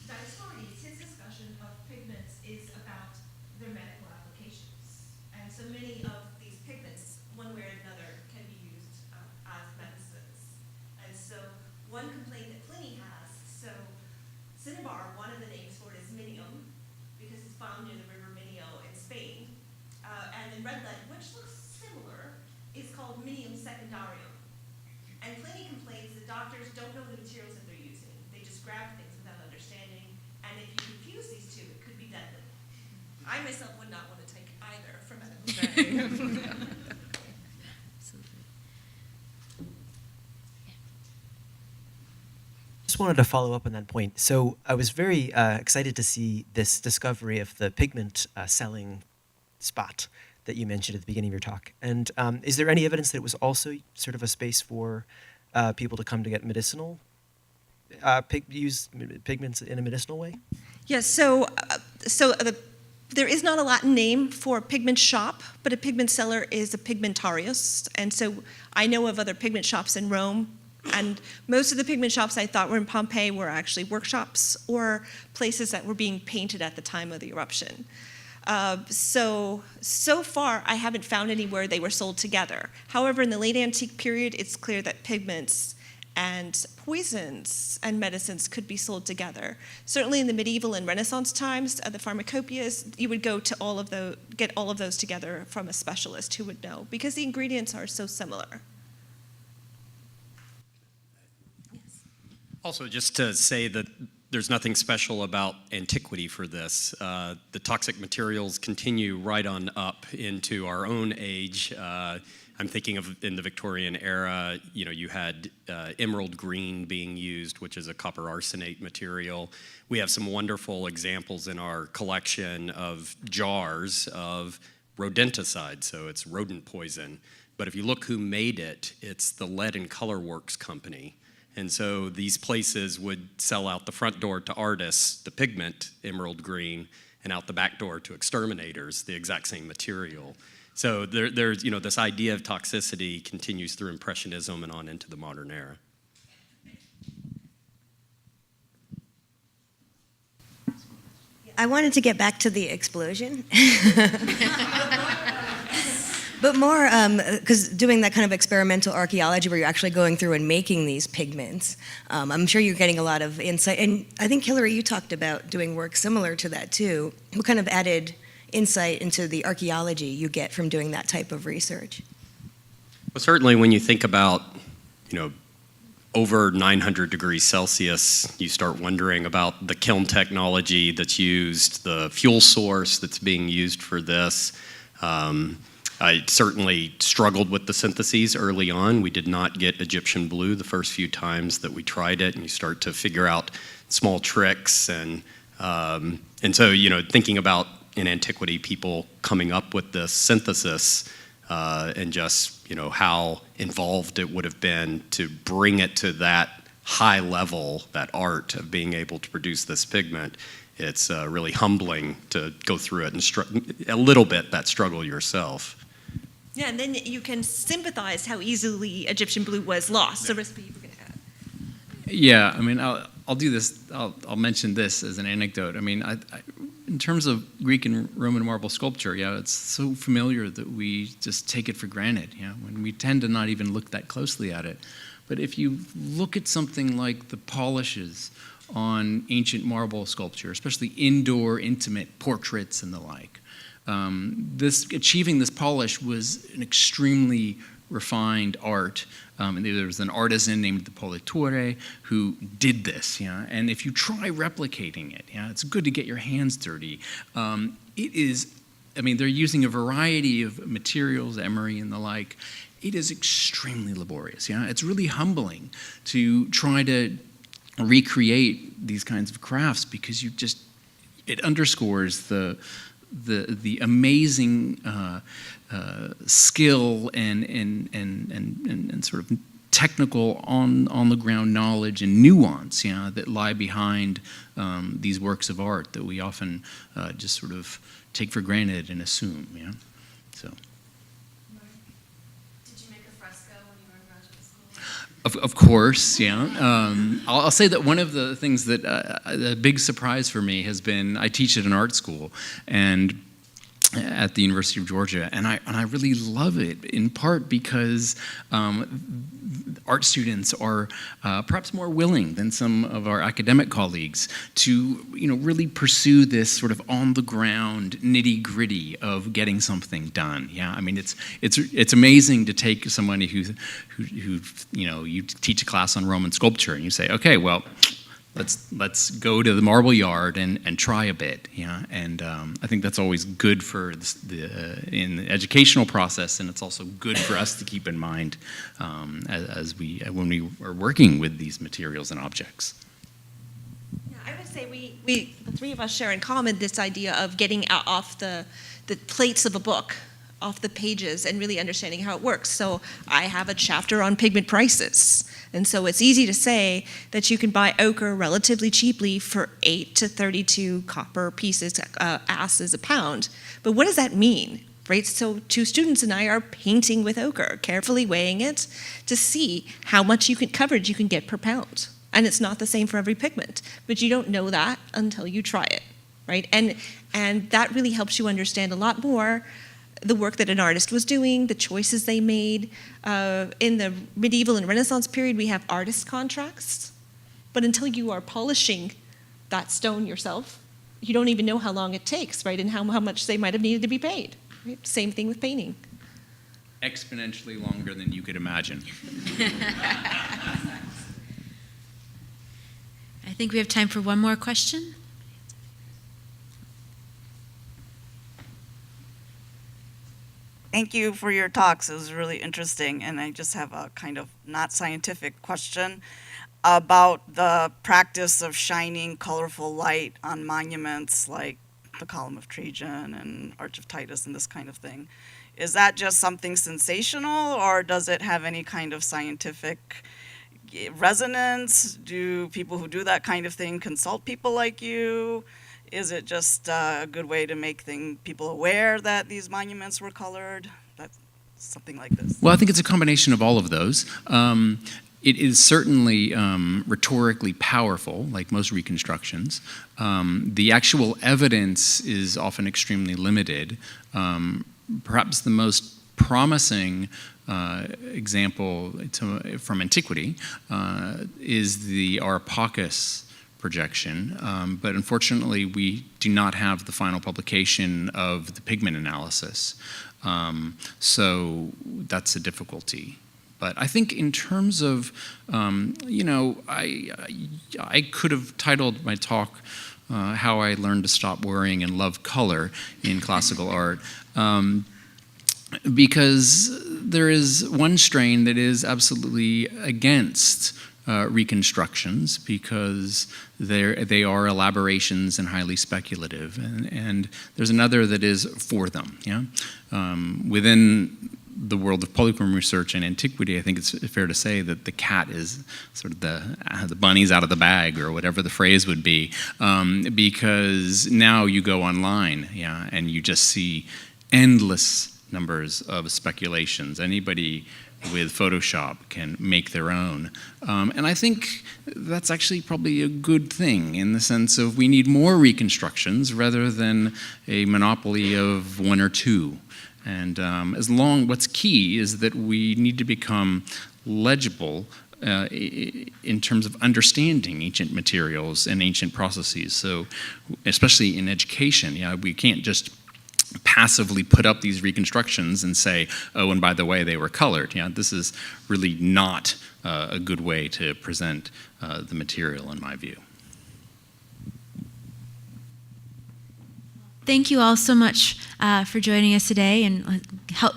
Dioscorides, his discussion of pigments is about their medical applications. And so many of these pigments, one way or another, can be used as medicines. And so one complaint that Pliny has, so Cinnabar, one of the names for it is minium, because it's found near the river Minio in Spain. And then red lead, which looks similar, is called minium secundarium. And Pliny complains that doctors don't know the materials that they're using. They just grab things without understanding. And if you confuse these two, it could be deadly. I myself would not want to take either for medical value. Just wanted to follow up on that point. So I was very excited to see this discovery of the pigment selling spot that you mentioned at the beginning of your talk. And is there any evidence that it was also sort of a space for people to come to get medicinal, use pigments in a medicinal way? Yes, so the There is not a Latin name for a pigment shop, but a pigment seller is a pigmentarius. And so I know of other pigment shops in Rome, and most of the pigment shops I thought were in Pompeii were actually workshops or places that were being painted at the time of the eruption. So far, I haven't found anywhere they were sold together. However, in the late antique period, it's clear that pigments and poisons and medicines could be sold together. Certainly in the medieval and Renaissance times, the pharmacopoeias, you would go to get all of those together from a specialist who would know, because the ingredients are so similar. Also, just to say that there's nothing special about antiquity for this. The toxic materials continue right on up into our own age. I'm thinking of in the Victorian era, you had emerald green being used, which is a copper arsenate material. We have some wonderful examples in our collection of jars of rodenticide, so it's rodent poison. But if you look who made it, it's the Lead and Color Works Company. And so these places would sell out the front door to artists, the pigment, emerald green, and out the back door to exterminators, the exact same material. So there's this idea of toxicity continues through Impressionism and on into the modern era. I wanted to get back to the explosion. But more, because doing that kind of experimental archaeology where you're actually going through and making these pigments, I'm sure you're getting a lot of insight. And I think, Hilary, you talked about doing work similar to that too. What kind of added insight into the archaeology you get from doing that type of research? Well, certainly when you think about, over 900 degrees Celsius, you start wondering about the kiln technology that's used, the fuel source that's being used for this. I certainly struggled with the syntheses early on. We did not get Egyptian blue the first few times that we tried it, and you start to figure out small tricks. And so, thinking about in antiquity people coming up with this synthesis and just, how involved it would have been to bring it to that high level, that art of being able to produce this pigment. It's really humbling to go through it and a little bit that struggle yourself. Yeah, and then you can sympathize how easily Egyptian blue was lost. So, recipe you were going to add. Yeah, I mean, I'll do this. I'll mention this as an anecdote. I mean, I in terms of Greek and Roman marble sculpture, it's so familiar that we just take it for granted. When we tend to not even look that closely at it. But if you look at something like the polishes on ancient marble sculpture, especially indoor, intimate portraits and the like, achieving this polish was an extremely refined art. And there was an artisan named the Politore who did this. And if you try replicating it, it's good to get your hands dirty. It is, they're using a variety of materials, emery and the like. It is extremely laborious. It's really humbling to try to recreate these kinds of crafts because it underscores the amazing skill and sort of technical on the ground knowledge and nuance that lie behind these works of art that we often just sort of take for granted and assume. So. Of course, I'll say that one of the things that a big surprise for me has been I teach at an art school and at the University of Georgia, and I really love it in part because art students are perhaps more willing than some of our academic colleagues to really pursue this sort of on the ground nitty gritty of getting something done. It's amazing to take somebody who you teach a class on Roman sculpture and you say, okay, well, let's go to the marble yard and try a bit. And I think that's always good for in the educational process, and it's also good for us to keep in mind when we are working with these materials and objects. Yeah, I would say the three of us share in common this idea of getting off the plates of a book off the pages and really understanding how it works. So I have a chapter on pigment prices. And so it's easy to say that you can buy ochre relatively cheaply for 8 to 32 copper pieces, asses a pound. But what does that mean? Right? So two students and I are painting with ochre, carefully weighing it to see how much coverage you can get per pound. And it's not the same for every pigment, but you don't know that until you try it, right? And that really helps you understand a lot more the work that an artist was doing, the choices they made. In the medieval and Renaissance period, we have artist contracts, but until you are polishing that stone yourself, you don't even know how long it takes, right? And how much they might have needed to be paid. Right? Same thing with painting. Exponentially longer than you could imagine. I think we have time for one more question. Thank you for your talks. It was really interesting. And I just have a kind of not scientific question about the practice of shining colorful light on monuments like the Column of Trajan and Arch of Titus and this kind of thing. Is that just something sensational, or does it have any kind of scientific resonance? Do people who do that kind of thing consult people like you? Is it just a good way to make people aware that these monuments were colored? That's something like this. Well, I think it's a combination of all of those. It is certainly rhetorically powerful, like most reconstructions. The actual evidence is often extremely limited. Perhaps the most promising example from antiquity is the Arapakis projection, but unfortunately we do not have the final publication of the pigment analysis. So that's a difficulty. But I think in terms of, I could have titled my talk How I Learned to Stop Worrying and Love Color in Classical Art, because there is one strain that is absolutely against reconstructions, because they are elaborations and highly speculative, and there's another that is for them. Yeah, within the world of polychrome research and antiquity, I think it's fair to say that the cat is sort of the bunny's out of the bag, or whatever the phrase would be, because now you go online, yeah, and you just see endless numbers of speculations. Anybody with Photoshop can make their own. And I think that's actually probably a good thing, in the sense of we need more reconstructions rather than a monopoly of one or two. And what's key is that we need to become legible in terms of understanding ancient materials and ancient processes. So, especially in education, we can't just passively put up these reconstructions and say, oh, and by the way, they were colored. This is really not a good way to present the material, in my view. Thank you all so much for joining us today, and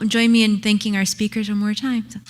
join me in thanking our speakers one more time. So.